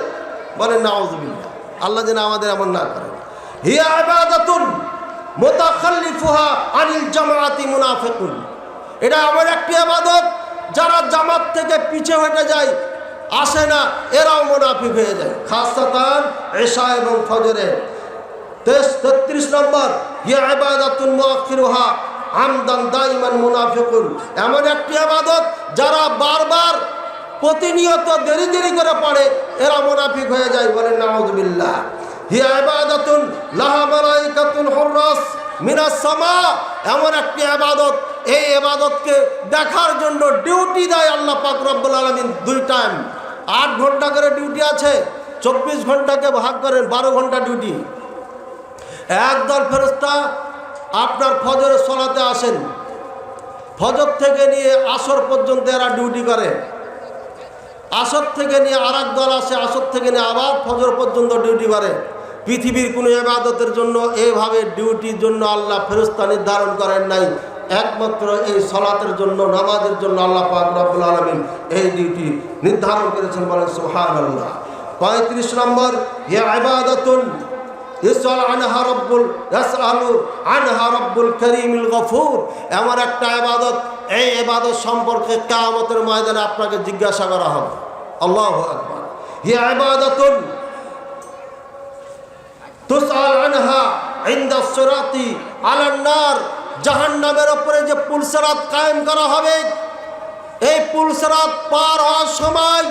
বলেন নাউযুবিল্লাহ, আল্লাহ যেন আমাদের এমন না করে। হিয়া ইবাদাতুন মুতাখাল্লিফুহা আনিল জামাআতি মুনাফিকুন। এটা এমন একটি ইবাদত যারা জামাত থেকে পিছে হটে যায়, আসে না, এরাও মুনাফিক হয়ে যায়, খাসসাতান ইশা এবং ফজরে। 33 নম্বর, হিয়া ইবাদাতুন মুআখিরুহা আমদান দাইমান মুনাফিকুন। এমন একটি ইবাদত যারা বারবার প্রতিনিয়ত দেরি দেরি করে পড়ে, এরা মুনাফিক হয়ে যায়। বলেন নাউযুবিল্লাহ। হিয়া ইবাদাতুন লাহা মালাইকাতুন হুররাস মিনাস সামা, এমন একটি ইবাদত, এই ইবাদতকে দেখার জন্য ডিউটি দেয় আল্লাহ পাক রব্বুল আলামিন 2 টাইম। 8 ঘন্টা করে ডিউটি আছে, 24 ঘন্টাকে ভাগ করেন, 12 ঘন্টা ডিউটি। একদল ফেরেশতা আপনার ফজরের সালাতে আসেন, ফজর থেকে নিয়ে আসর পর্যন্ত এরা ডিউটি করে। আসর থেকে নিয়ে আর এক দল আসে, আসর থেকে নিয়ে আবার ফজর পর্যন্ত ডিউটি করে। পৃথিবীর কোনো ইবাদতের জন্য এইভাবে ডিউটির জন্য আল্লাহ ফেরেশতা নির্ধারণ করেন নাই, একমাত্র এই সালাতের জন্য, নামাজের জন্য আল্লাহ পাক রব্বুল আলামিন এই ডিউটি নির্ধারণ করেছেন। বলেন সুবহানাল্লাহ। 35 নম্বর, ইয়া ইবাদাতুন ইসআল আনহা রব্বুল করিমুল গফুর, এমন একটা ইবাদত, এই ইবাদত সম্পর্কে কিয়ামতের ময়দানে আপনাকে জিজ্ঞাসা করা হবে। আল্লাহু আকবার। ইয়া ইবাদাতুন তুসআল আনহা ইনদা সিরাতি আলান নার, জাহান্নামের উপরে যে পুলসিরাত কায়েম করা হবে, এই পুলসিরাত পার হওয়ার সময়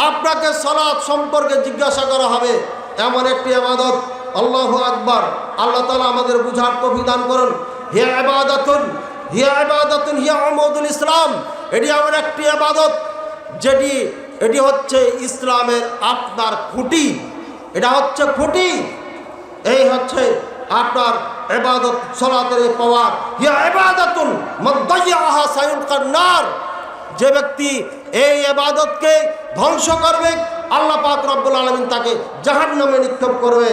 আপনাকে সালাত সম্পর্কে জিজ্ঞাসা করা হবে, এমন একটি ইবাদত। আল্লাহু আকবার। আল্লাহ তাআলা আমাদের বুঝার তৌফিক দান করুন। হিয়া ইবাদাতুন হিয়া উমুদুল ইসলাম, এটি এমন একটি ইবাদত যেটি, এটি হচ্ছে ইসলামের আপনার খুঁটি, এটা হচ্ছে খুঁটি, এই হচ্ছে আপনার ইবাদত, সালাতের পাওয়ার। হিয়া ইবাদাতুন মান দাইয়াহা সায়ুলকান নার, যে ব্যক্তি এই ইবাদতকে ধ্বংস করবে আল্লাহ পাক রব্বুল আলামিন তাকে জাহান্নামে নিক্ষেপ করবে।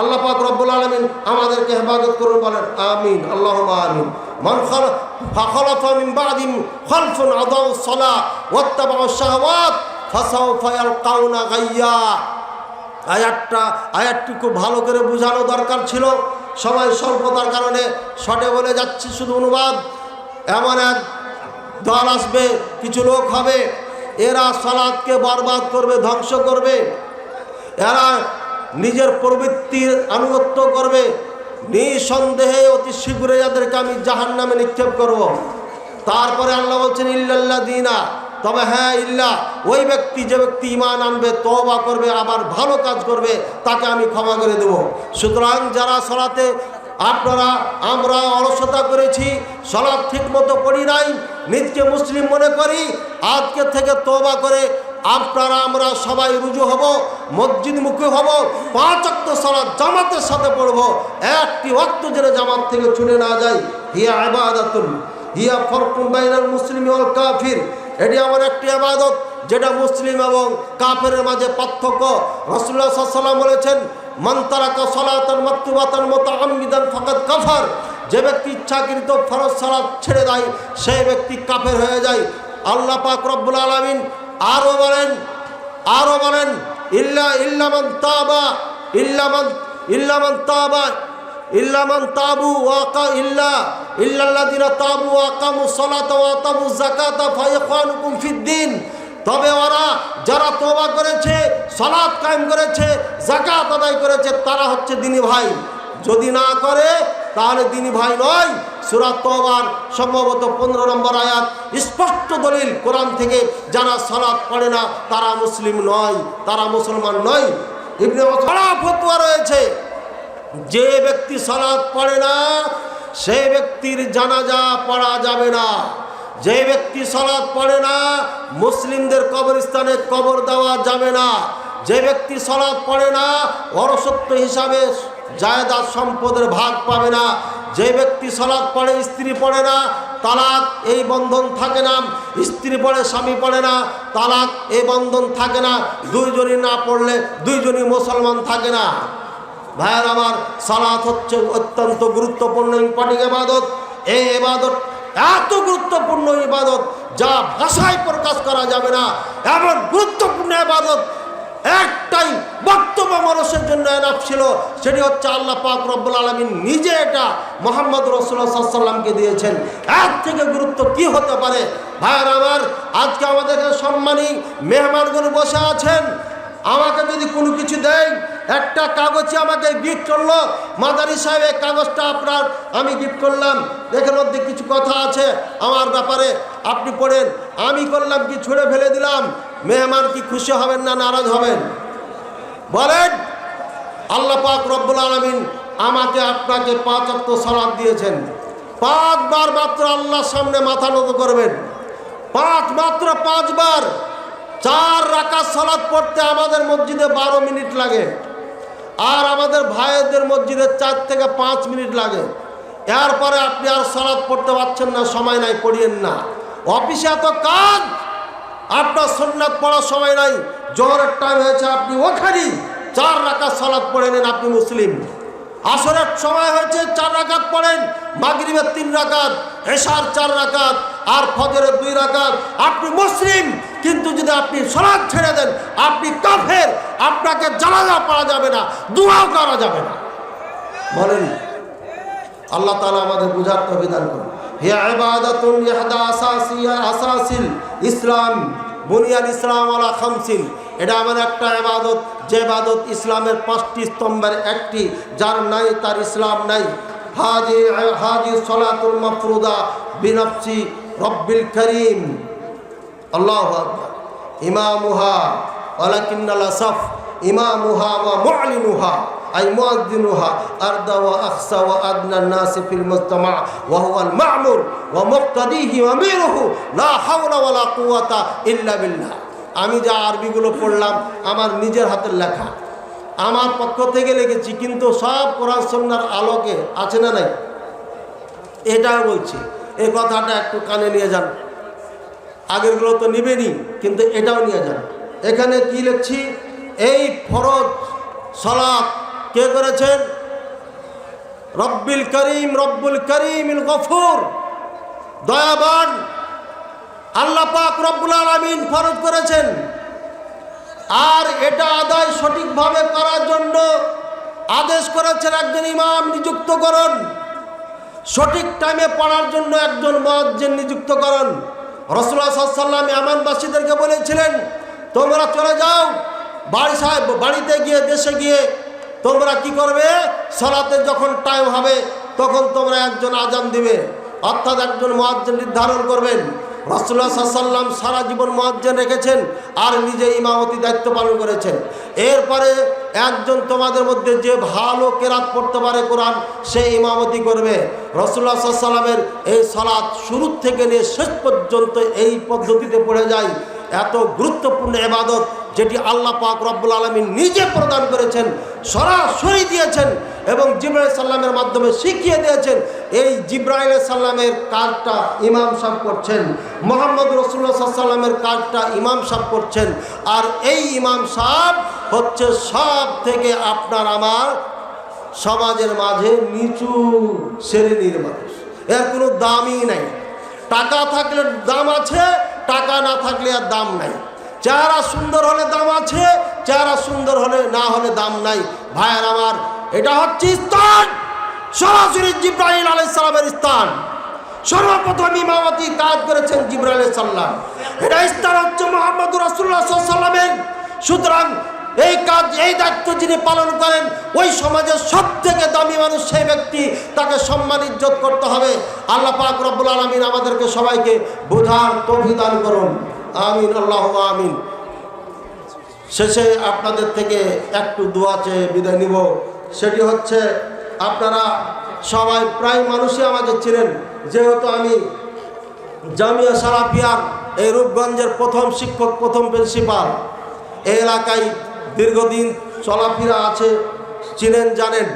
আল্লাহ পাক রব্বুল আলামিন আমাদেরকে হেফাজত করুন, বলেন আমিন, আল্লাহুম্মা আমিন। মান খালাফা মিন বাদিম খালফুন আদাউস সালাহ ওয়াত্তাবাউশ শাহওয়াত ফাসাউফা ইয়ালকাউনা গায়্যা। আয়াতটি খুব ভালো করে বোঝানো দরকার ছিল, সময় স্বল্পতার কারণে শর্টে বলে যাচ্ছি শুধু অনুবাদ। এমন এক দল আসবে, কিছু লোক হবে, এরা সালাতকে বরবাদ করবে, ধ্বংস করবে, এরা নিজের প্রবৃত্তির আনুগত্য করবে। নিঃসন্দেহে অতি শীঘ্রই এদেরকে আমি জাহান্নামে নিক্ষেপ করব। তারপরে আল্লাহ বলছেন ইল্লাল্লাযীনা, তবে হ্যাঁ ইল্লা, ওই ব্যক্তি, যে ব্যক্তি ঈমান আনবে, তওবা করবে, আবার ভালো কাজ করবে, তাকে আমি ক্ষমা করে দেব। সুতরাং যারা সালাতে আমরা অলসতা করেছি, সালাত ঠিক মতো পড়ি নাই, নিজকে মুসলিম মনে করি, আজকে থেকে তওবা করে আমরা সবাই রুজু হব, মসজিদমুখী হব, 5 ওয়াক্ত সালাত জামাতের সাথে পড়ব, একটি ওয়াক্ত যেন জামাত থেকে ছুটে না যায়। হিয়া ইবাদাতুন হিয়া ফারকুন বাইনাল মুসলিমি ওয়াল কাফির, এটি আমার একটি ইবাদত যেটা মুসলিম এবং কাফেরের মাঝে পার্থক্য। রাসূলুল্লাহ সাল্লাল্লাহু আলাইহি ওয়াসাল্লাম বলেছেন, মান তারাকা সালাতান মাকতুবাতান মুতাআম্মিদান ফাকাদ কাফার, যে ব্যক্তি ইচ্ছাকৃত ফরজ সালাত ছেড়ে দেয় সেই ব্যক্তি কাফের হয়ে যায়। আল্লাহ পাক রব্বুল আলামিন আরো বলেন ইল্লামান তাবু ইল্লাল্লাযীনা তাবু ওয়া আকামুস সালাতা ওয়া আতাবুজ যাকাতা ফাইখওয়ানুকুম ফিদ্দীন, তবে ওরা যারা তওবা করেছে, সালাত কায়েম করেছে, যাকাত আদায় করেছে, তারা হচ্ছে দ্বীনি ভাই। যদি না করে তাহলে দ্বীনি ভাই নয়। সূরা তওবার সম্ভবত 15 নম্বর আয়াত, স্পষ্ট দলিল কোরআন থেকে, যারা সালাত পড়ে না তারা মুসলিম নয়, তারা মুসলমান নয়। ইবনে ওয়াসালা ফতোয়া রয়েছে, যে ব্যক্তি সালাত পড়ে না সেই ব্যক্তির জানাজা পড়া যাবে না। যে ব্যক্তি সালাত পড়ে না মুসলিমদের কবরস্থানে কবর দেওয়া যাবে না। যে ব্যক্তি সালাত পড়ে না ওরসত্ব হিসাবে জায়দাদ সম্পদের ভাগ পাবে না। যে ব্যক্তি সালাত পড়ে, স্ত্রী পড়ে না, তালাক এই বন্ধন থাকে না। স্ত্রী পড়ে, স্বামী পড়ে না, তালাক এই বন্ধন থাকে না। দুইজনই না পড়লে দুইজনই মুসলমান থাকে না। ভাইয়ের আমার, সালাত হচ্ছে অত্যন্ত গুরুত্বপূর্ণ ইম্পর্টেন্ট ইবাদত। এই ইবাদত এত গুরুত্বপূর্ণ ইবাদত যা ভাষায় প্রকাশ করা যাবে না, এমন গুরুত্বপূর্ণ ইবাদত একটাই বক্তব্য মানুষের জন্য এনাফ ছিল, সেটি হচ্ছে আল্লাহ পাক রব্বুল আলামিন নিজে এটা মুহাম্মদ রাসূলুল্লাহ সাল্লাল্লাহু আলাইহি ওয়াসাল্লামকে দিয়েছেন। এর থেকে গুরুত্ব কি হতে পারে? ভাইয়ের আমার, আজকে আমাদের সম্মানী মেহমানগুলো বসে আছেন, আমাকে যদি কোনো কিছু দেয়, একটা কাগজে আমাকে গিফট করলো, মাদারি সাহেব এই কাগজটা আপনার আমি গিফট করলাম, দেখেন মধ্যে কিছু কথা আছে আমার ব্যাপারে, আপনি পড়েন। আমি করলাম কি, ছুঁড়ে ফেলে দিলাম, মেহমান কি খুশি হবেন না নারাজ হবেন? বলেন। আল্লাহ পাক রব্বুল আলামিন আমাকে আপনাকে 5 ওয়াক্ত সালাত দিয়েছেন। 5 বার মাত্র আল্লাহর সামনে মাথা নত করবেন, মাত্র 5 বার। 4 রাকাত সালাত পড়তে আমাদের মসজিদে 12 মিনিট লাগে, আর আমাদের ভাইদের মসজিদে 4 থেকে 5 মিনিট লাগে। এরপরে আপনি আর সালাত পড়তে পারছেন না, সময় নাই, পড়িয়েন না। অফিসে এত কাজ, আপনার সুন্নাত পড়ার সময় নাই। জোহরের টাইম হয়েছে, আপনি ওখানেই 4 রাকাত সালাত পড়ে নেন, আপনি মুসলিম। আসরের সময় হয়েছে, 4 রাকাত পড়েন। মাগরিবের 3 রাকাত, এশার 4 রাকাত, আর ফজরের 2 রাকাত, আপনি মুসলিম। কিন্তু যদি আপনি সালাত ছেড়ে দেন, আপনি কাফের। আপনাকে জানাজা পড়া যাবে না, দুআও করা যাবে না। বলেন, আল্লাহ তাআলা আমাদের বুঝার তৌফিক দান করুন। হিয়া ইবাদাতুন ইহদা আসাসিল ইসলাম, বুনিয়াল ইসলাম আলা খামসিন। এটা এমন একটা ইবাদত, যে ইবাদত ইসলামের 5টি স্তম্ভের একটি, যার নাই তার ইসলাম নাই। হাজি সালাতুল মাফরুদা বিনফসি রব্বিল করিম। আল্লাহু আকবার। ইমামুহা ওয়ালাকিন্নাল আসাফ ইমামুহা ওয়া মুআলিনুহা আই মুআদ্দিনুহা আরদা ওয়া আখসা ওয়া আদনা الناس في المجتمع وهو المأمور ومقتديه واميره لا حول ولا قوة إلا بالله। আমি যা আরবিগুলো পড়লাম আমার নিজের হাতের লেখা, আমার পক্ষ থেকে লিখেছি, কিন্তু সব কোরআন সুন্নাহর আলোকে আছে না নাই, এটা বলছি। এই কথাটা একটু কানে নিয়ে যান। আগেরগুলো তো নিবেনি, কিন্তু এটাও নিয়ে যান। এখানে কি লিখছি? এই ফরজ সালাত কে করেছেন? রব্বিল করিম, রব্বুল করিমিল গফুর, দয়াবান আল্লাহ পাক রব্বুল আলামিন ফরজ করেছেন। আর এটা আদায় সঠিকভাবে করার জন্য আদেশ করেছেন একজন ইমাম নিযুক্ত করুন, সঠিক টাইমে পড়ার জন্য একজন মুয়াজ্জিন নিযুক্ত করুন। রাসূলুল্লাহ সাল্লাল্লাহু আলাইহি ওয়াসাল্লাম ইয়ামানবাসীদেরকে বলেছিলেন, তোমরা চলে যাও বাড়িতে গিয়ে, দেশে গিয়ে তোমরা কি করবে? সালাতের যখন টাইম হবে তখন তোমরা একজন আজান দিবে, অর্থাৎ একজন মুয়াজ্জিন নির্ধারণ করবেন। রাসূলুল্লাহ সাল্লাল্লাহু আলাইহি ওয়াসাল্লাম সারা জীবন মুয়াজ্জিন রেখেছেন আর নিজে ইমামতি দায়িত্ব পালন করেছেন। এরপরে একজন তোমাদের মধ্যে যে ভালো কেরাত পড়তে পারে কোরআন, সে ইমামতি করবে। রাসূলুল্লাহ সাল্লাল্লাহু আলাইহি ওয়াসাল্লামের এই সালাত শুরু থেকে নিয়ে শেষ পর্যন্ত এই পদ্ধতিতে পড়ে যায়। এত গুরুত্বপূর্ণ ইবাদত, যেটি আল্লাহ পাক রব্বুল আলামিন নিজে প্রদান করেছেন, সরাসরি দিয়েছেন এবং জিবরাইল সাল্লামের মাধ্যমে শিখিয়ে দিয়েছেন। এই জিবরাইল সাল্লামের কাজটা ইমাম সাহেব করছেন, মুহাম্মদ রাসূলুল্লাহ সাল্লাল্লাহু আলাইহি ওয়াসাল্লামের কাজটা ইমাম সাহেব করছেন। আর এই ইমাম সাহেব হচ্ছে সব থেকে আপনার আমার সমাজের মাঝে নিচু শ্রেণীর মানুষ। এর কোনো দামই নাই। টাকা থাকলে দাম আছে, টাকা না থাকলে আর দাম নাই। চেহারা সুন্দর হলে দাম আছে, চেহারা সুন্দর হলে না হলে দাম নাই। ভাইয়ের আমার, এটা হচ্ছে স্থান, সরাসরি জিবরাইল আলাইহিস সালামের স্থান। সর্বপ্রথম ইমামতি কাজ করেছেন জিবরাইল আলাইহিস সালাম। এটা স্থান হচ্ছে মুহাম্মদুর রাসূলুল্লাহ সাল্লাল্লাহু আলাইহি ওয়াসাল্লামের। সুতরাং এই কাজ, এই দায়িত্ব যিনি পালন করেন, ওই সমাজের সব থেকে দামি মানুষ সেই ব্যক্তি, তাকে সম্মান ইজ্জত করতে হবে। আল্লাহ পাক রব্বুল আলামিন আমাদেরকে সবাইকে বোঝার তৌফিক দান করুন, আমিন, আল্লাহুম্মা আমিন। শেষে আপনাদের থেকে একটু দোয়া চেয়ে বিদায় নিব। সেটি হচ্ছে, আপনারা সবাই প্রায় মানুষই আমাকে ছিলেন, যেহেতু আমি জামিয়া সালাফিয়ার এই রূপগঞ্জের প্রথম শিক্ষক, প্রথম প্রিন্সিপাল। এই এলাকায় দীর্ঘদিন চলাফেরা আছে, চিনেন, জানেন।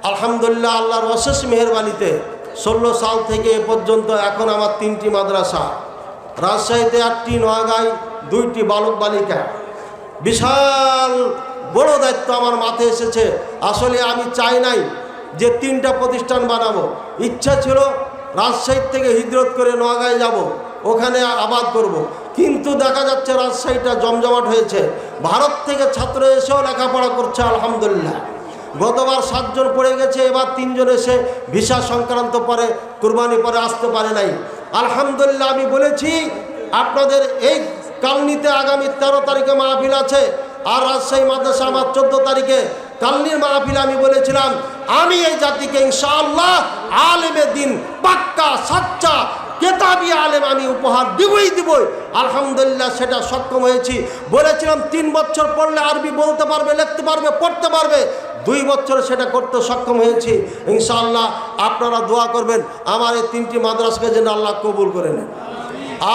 আলহামদুলিল্লাহ, আল্লাহর অশেষ মেহেরবানিতে 16 সাল থেকে এ পর্যন্ত এখন আমার 3টি মাদ্রাসা, রাজশাহীতে 8টি, নোয়াগাঁয় 2টি বালক বালিকা। বিশাল বড় দায়িত্ব আমার মাথায় এসেছে। আসলে আমি চাই নাই যে 3টা প্রতিষ্ঠান বানাবো। ইচ্ছা ছিল রাজশাহী থেকে হিজরত করে নোয়াগাঁয় যাব, ওখানে আবাদ করব। কিন্তু দেখা যাচ্ছে রাজশাহীটা জমজমাট হয়েছে। ভারত থেকে ছাত্র এসেও লেখাপড়া করছে, আলহামদুলিল্লাহ। গতবার 7 জন পড়ে গেছে, এবার 3 জন এসে ভিসা সংক্রান্ত পরে, কুরবানি পরে আসতে পারে নাই। আলহামদুলিল্লাহ, আমি বলেছি আপনাদের এই কালনিতে আগামী 13 তারিখে মাহফিল আছে, আর রাজশাহী মাদ্রাসা আমার 14 তারিখে। কালনির মাহফিলে আমি বলেছিলাম, আমি এই জাতিকে ইনশাআল্লাহ আলেমে দিন, পাক্কা সাচ্চা কেতাবি আলেম আমি উপহার দিবই। আলহামদুলিল্লাহ সেটা সক্ষম হয়েছি। বলেছিলাম 3 বছর পড়লে আরবি বলতে পারবে, লিখতে পারবে, পড়তে পারবে। 2 বছরে সেটা করতে সক্ষম হয়েছি। ইনশাআল্লাহ আপনারা দোয়া করবেন আমার এই 3টি মাদ্রাসাকে যেন আল্লাহ কবুল করে নেন।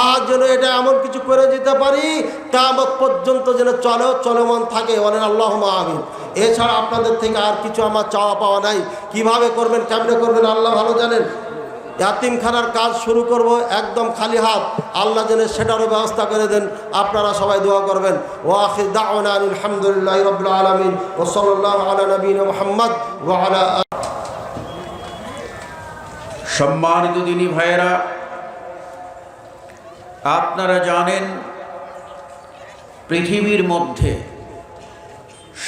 আর যেন এটা এমন কিছু করে যেতে পারি কিয়ামত পর্যন্ত যেন চলমান থাকে, বলেন আল্লাহুম্মা আমিন। এছাড়া আপনাদের থেকে আর কিছু আমার চাওয়া পাওয়া নাই। কিভাবে করবেন, কেমনে করবেন আল্লাহ ভালো জানেন। ইয়াতিমখানার কাজ শুরু করব একদম খালি হাত, আল্লাহ যেন সেটারও ব্যবস্থা করে দেন। আপনারা সবাই দোয়া করবেন। ওয়া আখির দাওয়ানা আলহামদুলিল্লাহি রাব্বিল আলামিন ওয়া সাল্লাল্লাহু আলা নবিয়িনা মুহাম্মদ ওয়া আলা। সম্মানিত দিনী ভাইয়েরা, আপনারা জানেন পৃথিবীর মধ্যে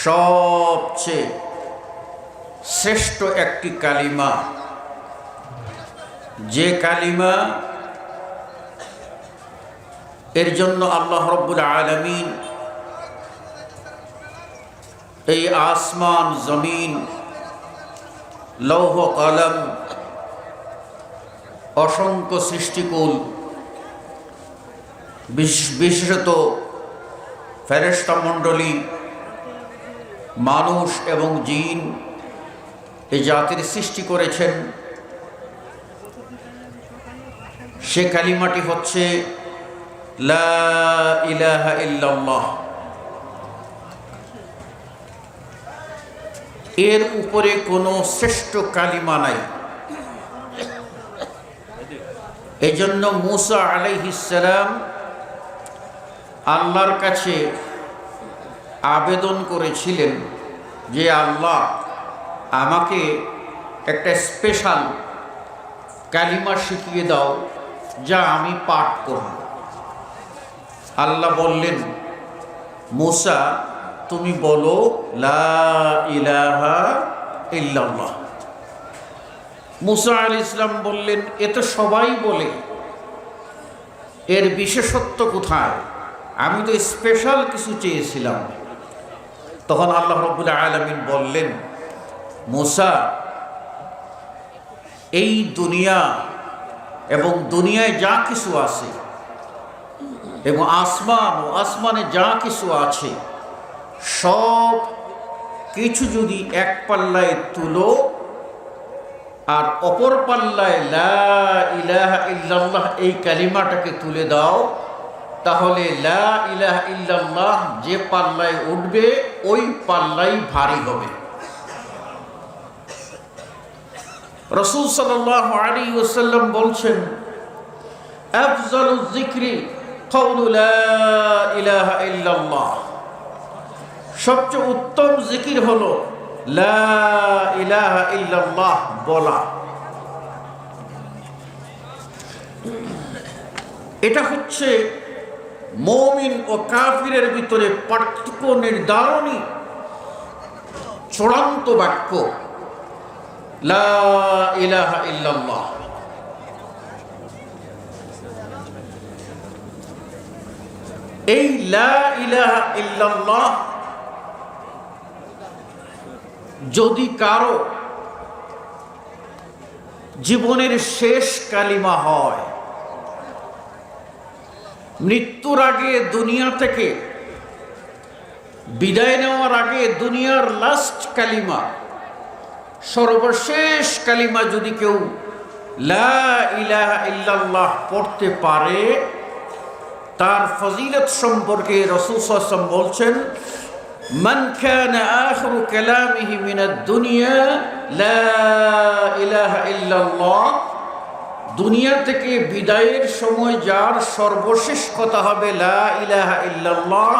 সবচেয়ে শ্রেষ্ঠ একটি কালিমা, যে কালিমা এর জন্য আল্লাহ রাব্বুল আলামিন এই আসমান জমিন লৌহ কলম অসংখ্য সৃষ্টিকুল বিশেষত ফেরেশতা মণ্ডলী, মানুষ এবং জিন এই জাতির সৃষ্টি করেছেন। সে কালিমাটি হচ্ছে লা ইলাহা ইল্লাল্লাহ। এর উপরে কোনো শ্রেষ্ঠ কালিমা নাই। এজন্য মূসা আলাইহিস সালাম আল্লাহর কাছে আবেদন করেছিলেন যে আল্লাহ আমাকে একটা স্পেশাল কালিমা শিখিয়ে দাও যা আমি পাঠ করব। আল্লাহ বললেন, মূসা তুমি বলো লা ইলাহা ইল্লাল্লাহ। মূসা আলাইহিস সালাম বললেন, এ তো সবাই বলে, এর বিশেষত্ব কোথায়? আমি তো স্পেশাল কিছু চেয়েছিলাম। তখন আল্লাহ রাব্বুল আলামিন বললেন, মূসা এই দুনিয়া এবং দুনিয়ায় যা কিছু আছে এবং আসমান ও আসমানে যা কিছু আছে সব কিছু যদি এক পাল্লায় তুলো আর অপর পাল্লায় লা ইলাহা ইল্লাল্লাহ এই কালিমাটাকে তুলে দাও, তাহলে লা ইলাহা ইল্লাল্লাহ যে পাল্লায় উঠবে ওই পাল্লাই ভারী হবে। রাসূল সাল্লাল্লাহু আলাইহি ওয়াসাল্লাম বলছেন, আফজালুয যিকরি কাউলু লা ইলাহা ইল্লাল্লাহ। সবচেয়ে উত্তম জিকির হলো লা ইলাহা ইল্লাল্লাহ বলা। এটা হচ্ছে মুমিন ও কাফিরের ভিতরে পার্থক্য নির্ধারণী চূড়ান্ত বাক্য লা ইলাহা ইল্লাল্লাহ। এই লা ইলাহা ইল্লাল্লাহ যদি কারো জীবনের শেষ কালিমা হয়, মৃত্যুর আগে দুনিয়া থেকে বিদায় নেওয়ার আগে দুনিয়ার লাস্ট কালিমা, সর্বশেষ কালিমা যদি কেউ লা ইলাহা ইল্লাল্লাহ পড়তে পারে, তার ফজিলত সম্পর্কে রাসূল সাল্লাল্লাহু আলাইহি ওয়াসাল্লাম বলছেন, মান কানা আখিরু কালামিহি মিনাদ দুনিয়া লা ইলাহা ইল্লাল্লাহ। দুনিয়া থেকে বিদায়ের সময় যার সর্বশেষ কথা হবে লা ইলাহা ইল্লাল্লাহ,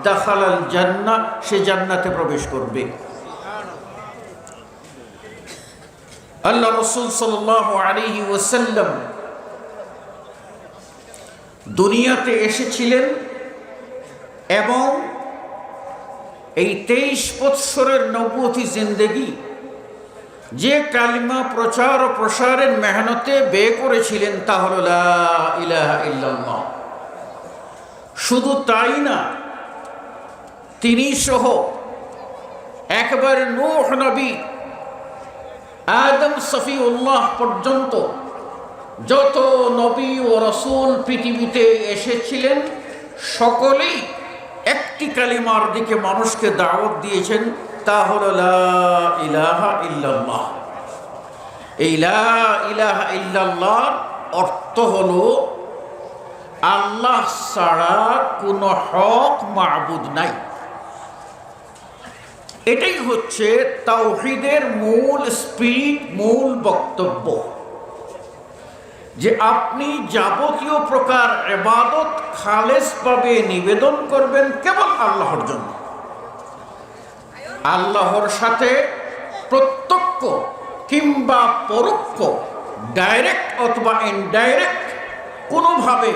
দাখালাল জান্নাহ, সে জান্নাতে প্রবেশ করবে। আল্লাহ রাসূল সাল্লাল্লাহু আলাইহি ওয়াসাল্লাম দুনিয়াতে এসেছিলেন এবং এই 23 বৎসরের নবুয়তি জিন্দেগি যে কালিমা প্রচার ও প্রসারের মেহনতে ব্যয় করেছিলেন তা হলো লা ইলাহা ইল্লাল্লাহ। শুধু তাই না, তিনি সহ একবার নূহ নবী, আদম সফিউল্লাহ পর্যন্ত যত নবী ও রাসূল পৃথিবীতে এসেছিলেন সকলেই একটি কালিমার দিকে মানুষকে দাওয়াত দিয়েছেন, তা হলো লা ইলাহা ইল্লাল্লাহ। এই লা ইলাহা ইল্লাল্লাহর অর্থ হলো আল্লাহ ছাড়া কোনো হক মাবুদ নাই। এটাই হচ্ছে তাওহীদের মূল স্পিরিট, মূল বক্তব্য, যে আপনি যাবতীয় প্রকার ইবাদত খালেসভাবে নিবেদন করবেন কেবল আল্লাহর জন্য। আল্লাহর সাথে প্রত্যক্ষ কিংবা পরোক্ষ, ডাইরেক্ট অথবা ইনডাইরেক্ট, কোনোভাবে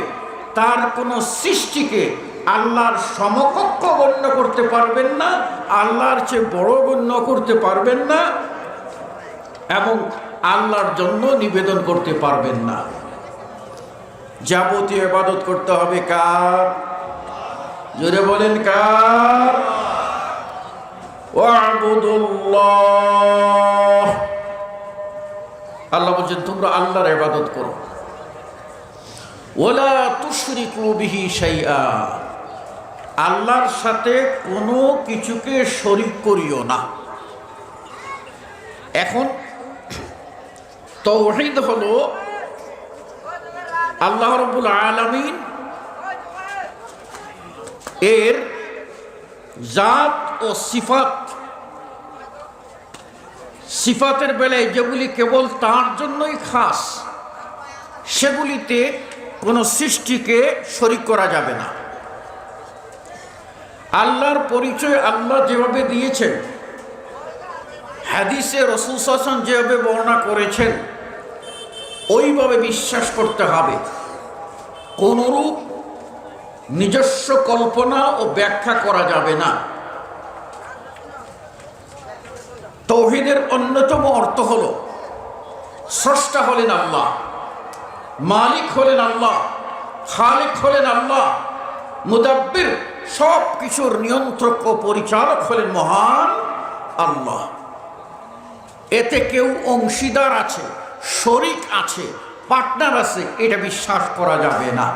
তার কোনো সৃষ্টিকে আল্লাহর সমকক্ষ গণ্য করতে পারবেন না, আল্লাহর চেয়ে বড় গণ্য করতে পারবেন না, এবং আল্লাহর জন্য নিবেদন করতে পারবেন না। যাবতীয় ইবাদত করতে হবে কার? জোরে বলেন কার? ওয়া'বুদুল্লাহ। আল্লাহ বলছেন তোমরা আল্লাহর ইবাদত করো। ওয়ালা তুশরিকু বিহি শাইআ, আল্লাহর সাথে কোনো কিছুকে শরীক করিও না। এখন তাওহীদ হলো আল্লাহ রাব্বুল আলামিন এর জাত ও সিফাত, সিফাতের বেলায় যেগুলি কেবল তার জন্যই খাস, সেগুলিতে কোনো সৃষ্টিকে শরীক করা যাবে না। আল্লাহর পরিচয় আল্লাহ যেভাবে দিয়েছেন, হাদিসে রাসূল সাল্লাল্লাহু আলাইহি ওয়াসাল্লাম যেভাবে বর্ণনা করেছেন, ওইভাবে বিশ্বাস করতে হবে। কোনরূপ নিজস্ব কল্পনা ও ব্যাখ্যা করা যাবে না। তাওহীদের অন্যতম অর্থ হলো স্রষ্টা হলেন আল্লাহ, মালিক হলেন আল্লাহ, খালিক হলেন আল্লাহ, মুদাব্বির সব কিছুর নিয়ন্ত্রক ও পরিচালক হলেন মহান আল্লাহ। এতে কেউ অংশীদার আছে, শরীক আছে, পার্টনার আছে, এটা বিশ্বাস করা যাবে না।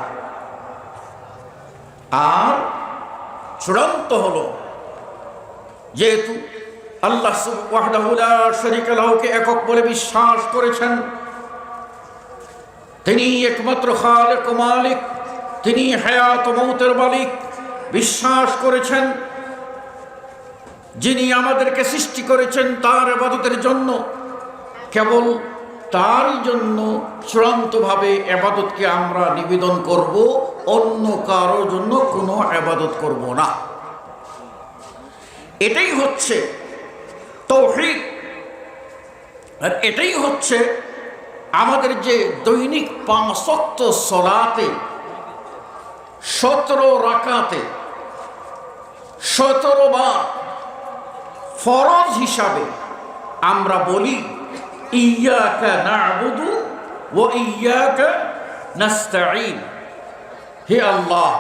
আর চূড়ান্ত হলো, যেহেতু আল্লাহ ওয়াহদাহু লা শারীকা লাহুকে একক বলে বিশ্বাস করেছেন, তিনি একমাত্র খালিক ও মালিক, তিনি হায়াত ও মৌতের মালিক, বিশ্বাস করেছেন যিনি আমাদেরকে সৃষ্টি করেছেন তার ইবাদতের জন্য, কেবল তারই জন্য চূড়ান্তভাবে ইবাদতকে আমরা নিবেদন করব, অন্য কারোর জন্য কোনো ইবাদত করব না। এটাই হচ্ছে তাওহীদ। আর এটাই হচ্ছে আমাদের যে দৈনিক 5 ওয়াক্ত সালাতে 17 রাকাতে 17 বার ফরজ হিসাবে আমরা বলি ইয়্যাকা না'বুদু ওয়া ইয়্যাকা নাস্তাঈন। হে আল্লাহ,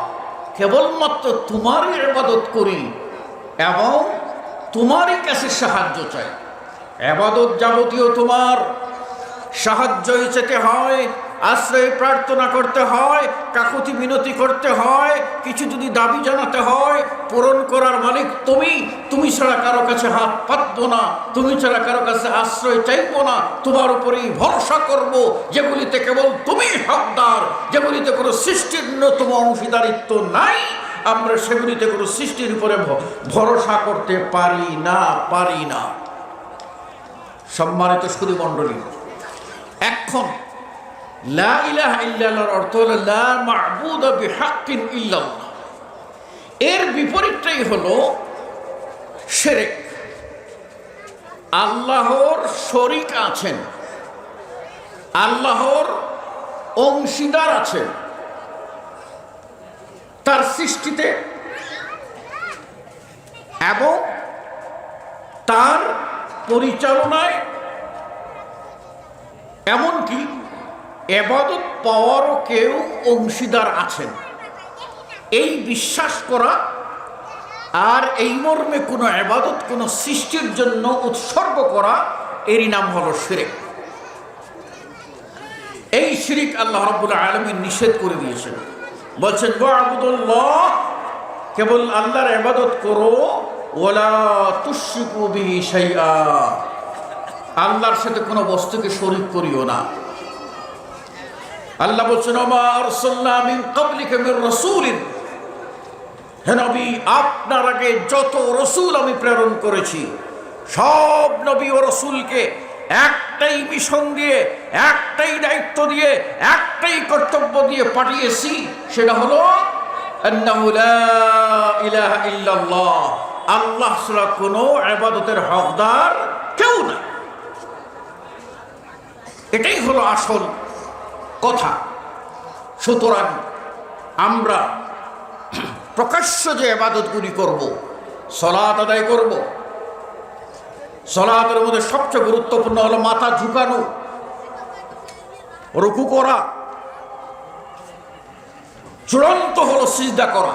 কেবলমাত্র তোমারই ইবাদত করি এবং তোমারই কাছে সাহায্য চাই। ইবাদত যাবতীয় তোমার, সাহায্য চেতে হয়, আশ্রয় প্রার্থনা করতে হয়, কাকুতি মিনতি করতে হয়, কিছু যদি দাবি জানাতে হয়, পূরণ করার মালিক তুমি। তুমি ছাড়া কারো কাছে হাত পাতবো না, তুমি ছাড়া কারো কাছে আশ্রয় চাইবো না, তোমার উপরেই ভরসা করব, যেগুলিতে কেবল তুমি হকদার, যেগুলিতে কোনো সৃষ্টির ন্যূনতম অংশীদারিত্ব নাই, আমরা সেগুলিতে কোনো সৃষ্টির উপরে ভরসা করতে পারি না। সম্মানিত সুধী মণ্ডলী, এখন লা ইলাহা ইল্লাল্লাহর অর্থ হলো লা মা'বুদা বিহাক্কিন ইল্লাল্লাহ। এর বিপরীতটাই হলো শিরক। আল্লাহর শরীক আছেন, আল্লাহর অংশীদার আছেন তার সৃষ্টিতে এবং তার পরিচালনায়, এমনকি ইবাদত পাওয়ারও কেউ অংশীদার আছেন, এই বিশ্বাস করা আর এই মর্মে কোনো ইবাদত কোনো সৃষ্টির জন্য উৎসর্গ করা, এরই নাম হলো শিরক। এই শিরিক আল্লাহ রাব্বুল আলামিন নিষেধ করে দিয়েছেন। বলছেন ওয়া'বুদুল্লাহ, কেবল আল্লাহর ইবাদত করো, ওয়ালা তুশরিকু বিহি শাইআ, আল্লাহর সাথে কোনো বস্তুকে শরীক করিও না। আল্লাহ বলছেন ওমা আরসালনা মিন ক্বাবলিকা মির রাসূলিন, হে নবী আপনার আগে যত রাসূল আমি প্রেরণ করেছি সব নবী ও রাসূলকে একটাই মিশন দিয়ে, একটাই দায়িত্ব দিয়ে, একটাই কর্তব্য দিয়ে পাঠিয়েছি, সেটা হলো আন্নাহু লা ইলাহা ইল্লাল্লাহ, আল্লাহ ছাড়া কোনো ইবাদতের হকদার কেউ না। এটাই হলো আসল কথা। সুতরাং আমরা প্রকাশ্য যে ইবাদতগুলি করব, সালাত আদায় করব, সালাতের মধ্যে সবচেয়ে গুরুত্বপূর্ণ হলো মাথা ঝুঁকানো, রুকু করা, চূড়ান্ত হলো সিজদা করা।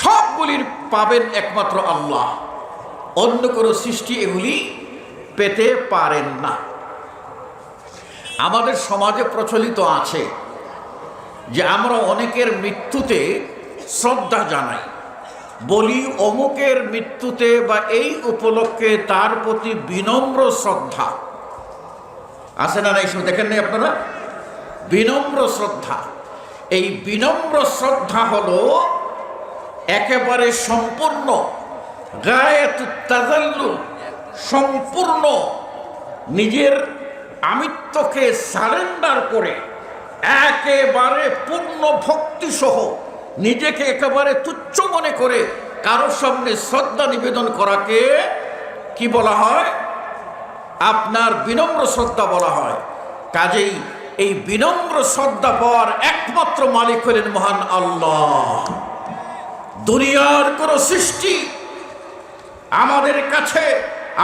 সবগুলির পাবেন একমাত্র আল্লাহ, অন্য কোনো সৃষ্টি এগুলি পেতে পারেন না। আমাদের সমাজে প্রচলিত আছে যে আমরা অনেকের মৃত্যুতে শ্রদ্ধা জানাই, বলি অমুকের মৃত্যুতে বা এই উপলক্ষে তার প্রতি বিনম্র শ্রদ্ধা আছে না? নাই দেখেন নাই আপনারা? বিনম্র শ্রদ্ধা, এই বিনম্র শ্রদ্ধা হলো একেবারে সম্পূর্ণ গায়াতুত তাযাল্লুল, সম্পূর্ণ নিজের আমিত্বকে সারেন্ডার করে একেবারে পূর্ণ ভক্তি সহ নিজেকে একেবারে তুচ্ছ মনে করে কারোর সামনে শ্রদ্ধা নিবেদন করাকে কি বলা হয়? আপনার বিনম্র শ্রদ্ধা বলা হয়। কাজেই এই বিনম্র শ্রদ্ধা পাওয়ার একমাত্র মালিক হলেন মহান আল্লাহ। দুনিয়ার কোন সৃষ্টি আমাদের কাছে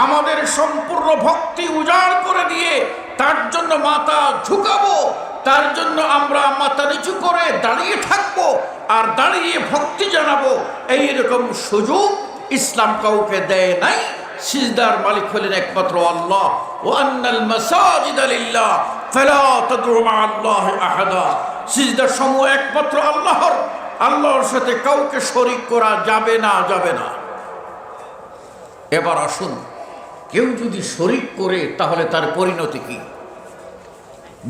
আমাদের সম্পূর্ণ ভক্তি উজাড় করে দিয়ে তার জন্য মাথা ঝুঁকাবো, তার জন্য আমরা মাথা নিচু করে দাঁড়িয়ে থাকবো আর দাঁড়িয়ে ভক্তি জানাবো, এইরকম সুযোগ ইসলাম কাউকে দেয় নাই। সিজদার মালিক হলেন একমাত্র আল্লাহ। ওয়া আন্নাল মাসাজিদা লিল্লাহ ফালা তাদউ মা'আল্লাহি আহাদা, সিজদার সমূহ একমাত্র আল্লাহর, আল্লাহর সাথে কাউকে শরীক করা যাবে না, যাবে না। এবার আসুন, কেউ যদি শরীক করে তাহলে তার পরিণতি কি,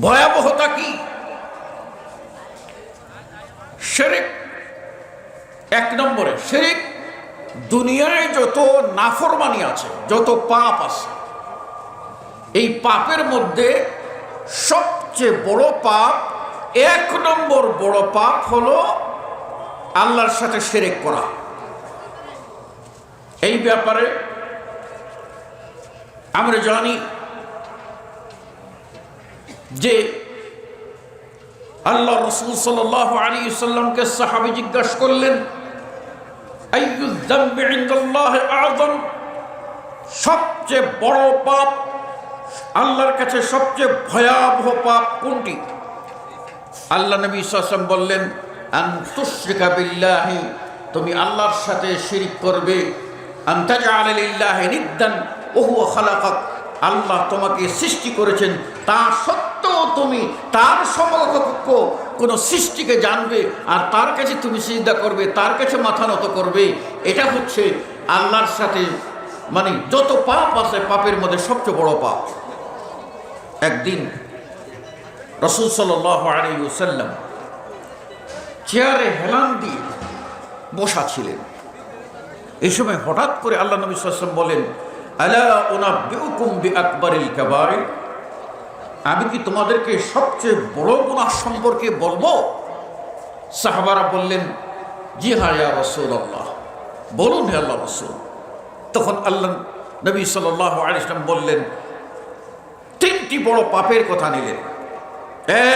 ভয়াবহতা কি? শিরক, এক নম্বরে শিরক, দুনিয়ায় যত নাফরমানি আছে, যত পাপ আছে, এই পাপের মধ্যে সবচেয়ে বড় পাপ, এক নম্বর বড় পাপ হলো আল্লাহর সাথে শিরক করা। এই ব্যাপারে আমরা জানি যে আল্লাহ রাসূল সাল্লাল্লাহু আলাইহি ওয়াসাল্লামকে সাহাবী জিজ্ঞাসা করলেন, আইয়ুয যামবি ইনদাল্লাহি আযম, সবচেয়ে বড় পাপ, আল্লাহর কাছে সবচেয়ে ভয়াবহ পাপ কোনটি? আল্লাহ নবী সাল্লাল্লাহু আলাইহি ওয়াসাল্লাম বললেন, আন তুশরিকা বিল্লাহি, তুমি আল্লাহর সাথে শিরক করবে, আন তাজআলা লিল্লাহি নিদ্দান ওয়া হুয়া খালাকাক, আল্লাহ তোমাকে সৃষ্টি করেছেন, তা সত্ত্বেও তুমি তার সমকক্ষ কোন সৃষ্টিকে জানবে আর তার কাছে তুমি সিজদা করবে, তার কাছে মাথা নত করবে। এটা হচ্ছে আল্লাহর সাথে, মানে যত পাপ আছে পাপের মধ্যে সবচেয়ে বড় পাপ। একদিন রাসূল সাল্লাল্লাহু আলাইহি ওয়াসাল্লাম চেয়ারে হেলান দিয়ে বসা ছিলেন। এই সময় হঠাৎ করে আল্লাহ নবী সাল্লাল্লাহু আলাইহি ওয়াসাল্লাম বলেন, আলা উনাব্বিউকুম বিআকবারিল কাবাইর, আমি কি তোমাদেরকে সবচেয়ে বড় গুনাহ সম্পর্কে বলবো? সাহাবারা বললেন, জি হ্যাঁ ইয়া রাসূলুল্লাহ, বলুন হে আল্লাহর রাসূল। তখন আল্লাহ নবী সাল্লাল্লাহু আলাইহি ওয়াসাল্লাম বললেন, তিনটি বড় পাপের কথা নিলেন।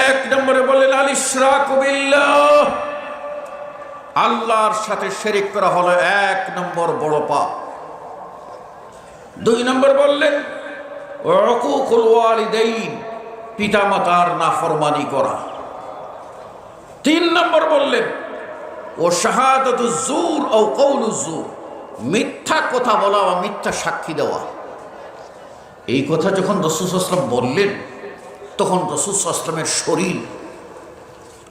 এক নম্বরে বললেন আল ইশরাকু বিল্লাহ, আল্লাহর সাথে শিরক করা হলো এক নম্বর বড় পাপ। দুই নম্বর বললেন উকুকুল ওয়ালিদাইন, পিতামাতার নাফরমানি করা। তিন নম্বর বললেন ও শাহাদাতুজ জুর ও কওলুজ জুর, মিথ্যা কথা বলা বা মিথ্যা সাক্ষী দেওয়া। এই কথা যখন রাসূল সাল্লাল্লাহু আলাইহি ওয়াসাল্লাম বললেন, তখন রাসূল সাল্লাল্লাহু আলাইহি ওয়াসাল্লামের শরীর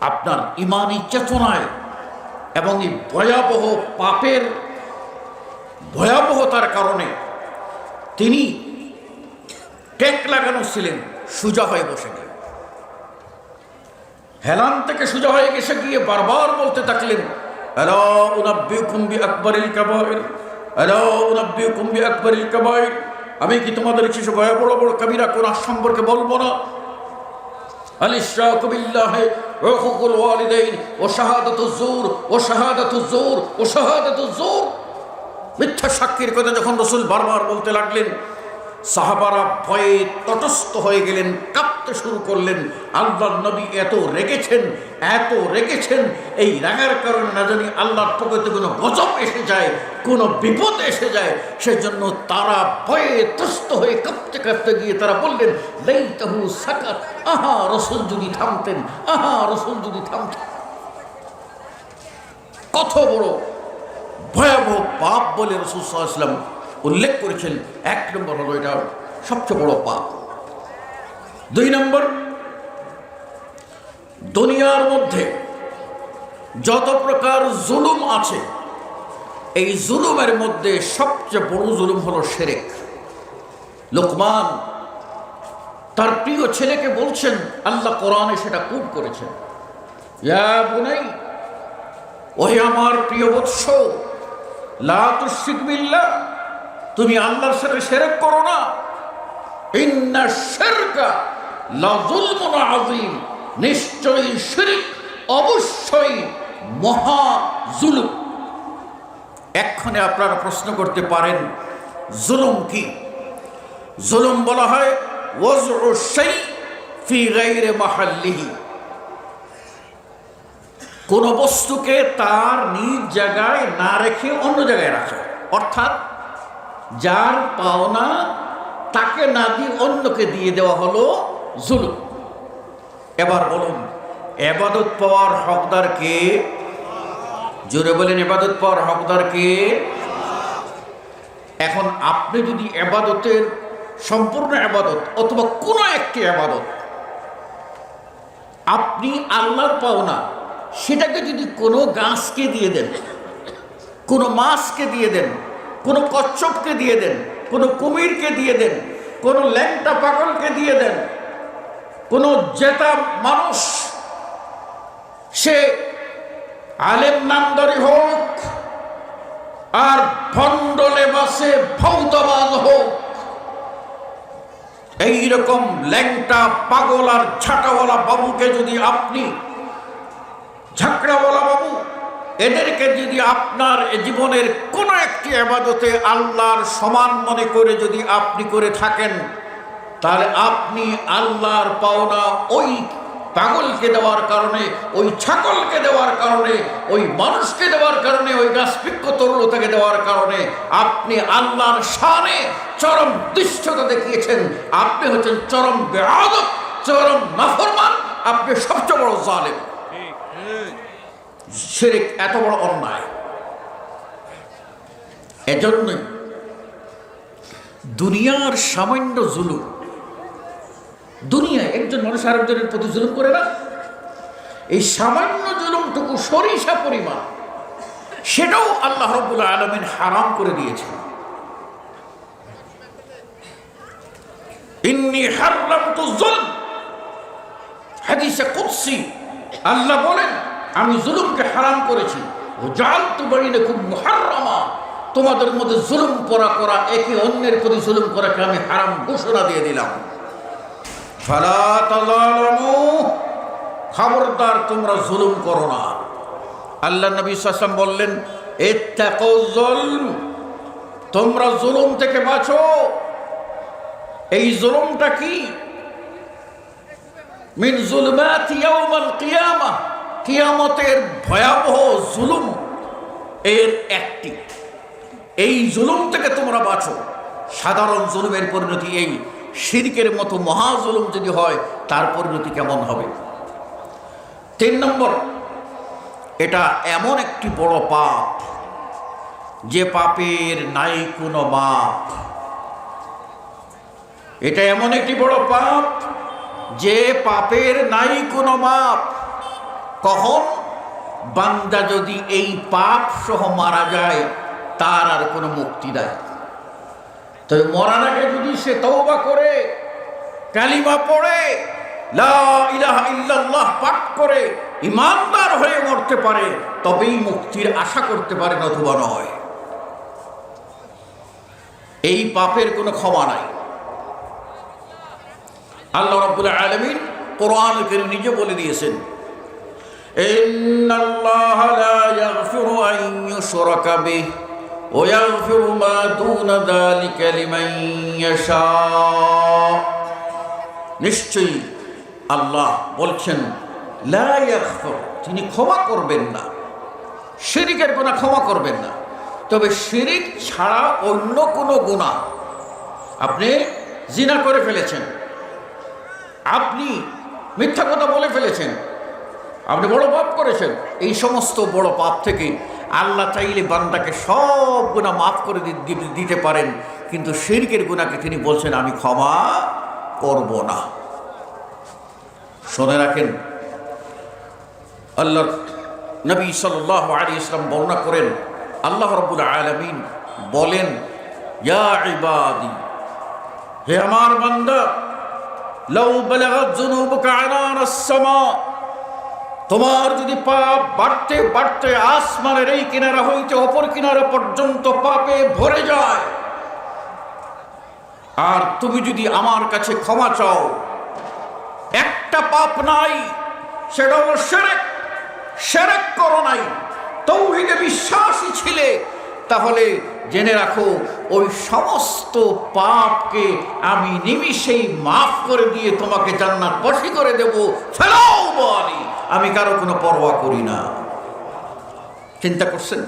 আপনার ঈমানী চেতনায় এবং এই ভয়াবহ পাপের ভয়াবহতার কারণে তিনি টেক লাগানো ছিলেন, সোজা হয়ে বসে গেলেন। হেলান থেকে সোজা হয়ে গেছে গিয়ে বারবার বলতে থাকলেন, আলা উনাব্বিউকুম বিআকবারিল কাবাইর, আলা উনাব্বিউকুম বিআকবারিল কাবাইর, আমি কি তোমাদের কিছু বড় বড় কবিরা গুনাহ সম্পর্কে বলবো না? আল ইশরাকু বিল্লাহি ওয়া হুকুকুল ওয়ালিদাইন ওয়া শাহাদাতুজ জুর ওয়া শাহাদাতুজ জুর ওয়া শাহাদাতুজ জুর। মিথ্যা সাক্ষীর কথা যখন রাসূল বারবার বলতে লাগলেন, সাহাবারা ভয়ে তটস্থ হয়ে গেলেন, কাঁপতে শুরু করলেন। আল্লাহর নবী এত রেগেছেন, এই রাগার কারণে না জানি আল্লাহর পক্ষ থেকে কোনো গজব এসে যায়, কোনো বিপদ এসে যায়, সেজন্য তারা ভয়ে ত্রস্ত হয়ে কাঁপতে কাঁপতে গিয়ে তারা বললেন, লাইতাহু সাকাত, আহা রাসূল যদি থামতেন, আহা রাসূল যদি থামতেন। কত বড় ভয়াবহ পাপ বলে রাসূল সাল্লাল্লাহু আলাইহি ওয়াসাল্লাম উল্লেখ করেছেন। এক নম্বর হলো এটা সবচেয়ে বড় পাপ। দুই নম্বর, দুনিয়ার মধ্যে যত প্রকার জুলুম আছে, এই জুলুমের মধ্যে সবচেয়ে বড় জুলুম হলো শিরক। লোকমান তার প্রিয় ছেলেকে বলছেন, আল্লাহ কোরআনে সেটা কোট করেছেন, ইয়া বুনাই, ওহে আমার প্রিয় বৎস, লা তুশরিক বিল্লাহ, তুমি আল্লাহর সাথে শিরক করো না। ইন্না শিরকা লাযুলমুন আযীম, নিশ্চয়ই শিরক অবশ্যই মহা জুলুম। এক্ষণে আপনারা প্রশ্ন করতে পারেন, জুলুম কি? জুলুম বলা হয় ওয়াজউ শাই ফি গায়রি মাহাল্লিহি, কোন বস্তুকে তার নিজ জায়গায় না রেখে অন্য জায়গায় রাখা, অর্থাৎ যার পাওনা তাকে না দিয়ে অন্যকে দিয়ে দেওয়া হলো জুলুম। এবার বলুন, ইবাদত পাওয়ার হকদার কে? জোরে বলেন, ইবাদত পাওয়ার হকদার কে? এখন আপনি যদি ইবাদতের সম্পূর্ণ ইবাদত অথবা কোনো একটি ইবাদত আপনি আল্লাহর পাওনা সেটাকে যদি কোনো গাছকে দিয়ে দেন, কোনো মাছকে দিয়ে দেন, কোনো কচ্ছপকে দিয়ে দেন, কোনো কুমিরকে দিয়ে দেন, কোনো ল্যাংটা পাগলকে দিয়ে দেন, কোনো জেতা মানুষ, সে আলেম নামদারি হোক আর ভণ্ড লেবাসে ভৌতবাদ হোক, এইরকম ল্যাংটা পাগল আর ঝাঁটাওয়ালা বাবুকে যদি আপনি, ঝাঁকড়াওয়ালা বাবু, এদেরকে যদি আপনার জীবনের কোনো একটি ইবাদতে আল্লাহর সমান মনে করে যদি আপনি করে থাকেন, তাহলে আপনি আল্লাহর পাওনা ওই পাগলকে দেওয়ার কারণে, ওই ছাগলকে দেওয়ার কারণে, ওই মানুষকে দেওয়ার কারণে, ওই গাছবৃক্ষ তরুলতাকে দেওয়ার কারণে আপনি আল্লাহর শানে চরম দুষ্টতা দেখিয়েছেন। আপনি হচ্ছেন চরম বেয়াদব, চরম নাফরমান, আপনি সবচেয়ে বড় জালেম। শিরক এত বড় অন্যায়। এজন্যই দুনিয়ার সামান্য জুলুম, দুনিয়ায় একজন মানুষ আরেকজনের প্রতি জুলুম করে না, এই সামান্য জুলুমটুকু সরিষা পরিমাণ, সেটাও আল্লাহ রাব্বুল আলামিন হারাম করে দিয়েছেন। ইন্নী হারামতু যুলম, হাদিসে কুদসি আল্লাহ বলেন, আমি জুলুমকে হারাম করেছি। ওয়াজআলতু বাইনাকুম মুহাররামা, তোমাদের মধ্যে জুলুম করা একে অন্যের প্রতি জুলুম করাকে আমি হারাম ঘোষণা দিয়ে দিলাম। ফালা তাযালামু, খবরদার তোমরা জুলুম করো না। আল্লাহ নবী সাল্লাল্লাহু আলাইহি ওয়াসাল্লাম বললেন, ইত্তাকুয যুলম, তোমরা জুলুম থেকে বাঁচো। এই জুলুমটা কি? মিন যুলমাতি ইয়াউমাল কিয়ামাহ, কিয়ামতের ভয়াবহ জুলুম এর একটি। এই জুলুম থেকে তোমরা বাঁচো। সাধারণ জুলুমের পরিণতি এই, শিরকের মতো মহা জুলুম যদি হয় তার পরিণতি কেমন হবে? 3 নম্বর, এটা এমন একটি বড় পাপ যে পাপের নাই কোনো মাপ। এটা এমন একটি বড় পাপ যে পাপের নাই কোনো মাপ। কখন? বান্দা যদি এই পাপ সহ মারা যায়, তার আর কোনো মুক্তি নাই। তবে মরার আগে যদি সে তওবা করে, কালিমা পড়ে, লা ইলাহা ইল্লাল্লাহ পাঠ করে ঈমানদার হয়ে মরতে পারে, তবেই মুক্তির আশা করতে পারে, নতুবা নয়। এই পাপের কোনো ক্ষমা নাই। আল্লাহ রাব্বুল আলামিন কোরআনুল কারীম নিজে বলে দিয়েছেন, ইন্নাল্লাহা লা ইয়াগফিরু আন ইউশরাকা বিহি ওয়া ইয়াগফিরু মা দুনা যালিকা লিমান ইয়াশা। নিশ্চয়ই আল্লাহ বলছেন লা ইয়াগফির, তিনি ক্ষমা করবেন না, শিরকের গুনাহ ক্ষমা করবেন না। তবে শিরিক ছাড়া অন্য কোনো গুনাহ, আপনি জিনা করে ফেলেছেন, আপনি মিথ্যা কথা বলে ফেলেছেন, আপনি বড় পাপ করেছেন, এই সমস্ত বড় পাপ থেকে আল্লাহ চাইলে বান্দাকে সব গুনাহ মাফ করে দিতে পারেন, কিন্তু শিরকের গুনাহকে তিনি বলছেন আমি ক্ষমা করব না। শুনে রাখেন, আল্লাহর নবী সাল্লাল্লাহু আলাইহি ওয়াসাল্লাম বর্ণনা করেন, আল্লাহ রাব্বুল আলামিন বলেন, ইয়া ইবাদি, হে আমার বান্দা, লাউ বালাগাত যুনুবুকা আনানাস সামা, তোমার যদি পাপ বাড়তে বাড়তে আসমানের এই কিনারা হইতে অপর কিনারা পর্যন্ত পাপে ভরে যায়, আর তুমি যদি আমার কাছে ক্ষমা চাও, একটা পাপ নাই, সেটা হলো শিরক। শিরক করো নাই, তাওহীদে বিশ্বাসী ছিলে, তাহলে জেনে রাখো ওই সমস্ত পাপকে আমি নিমিষেই মাফ করে দিয়ে তোমাকে জান্নাতবাসী করে দেব। ফেলাও বলি, আমি কারো কোনো পরোয়া করি না। চিন্তা করছেন?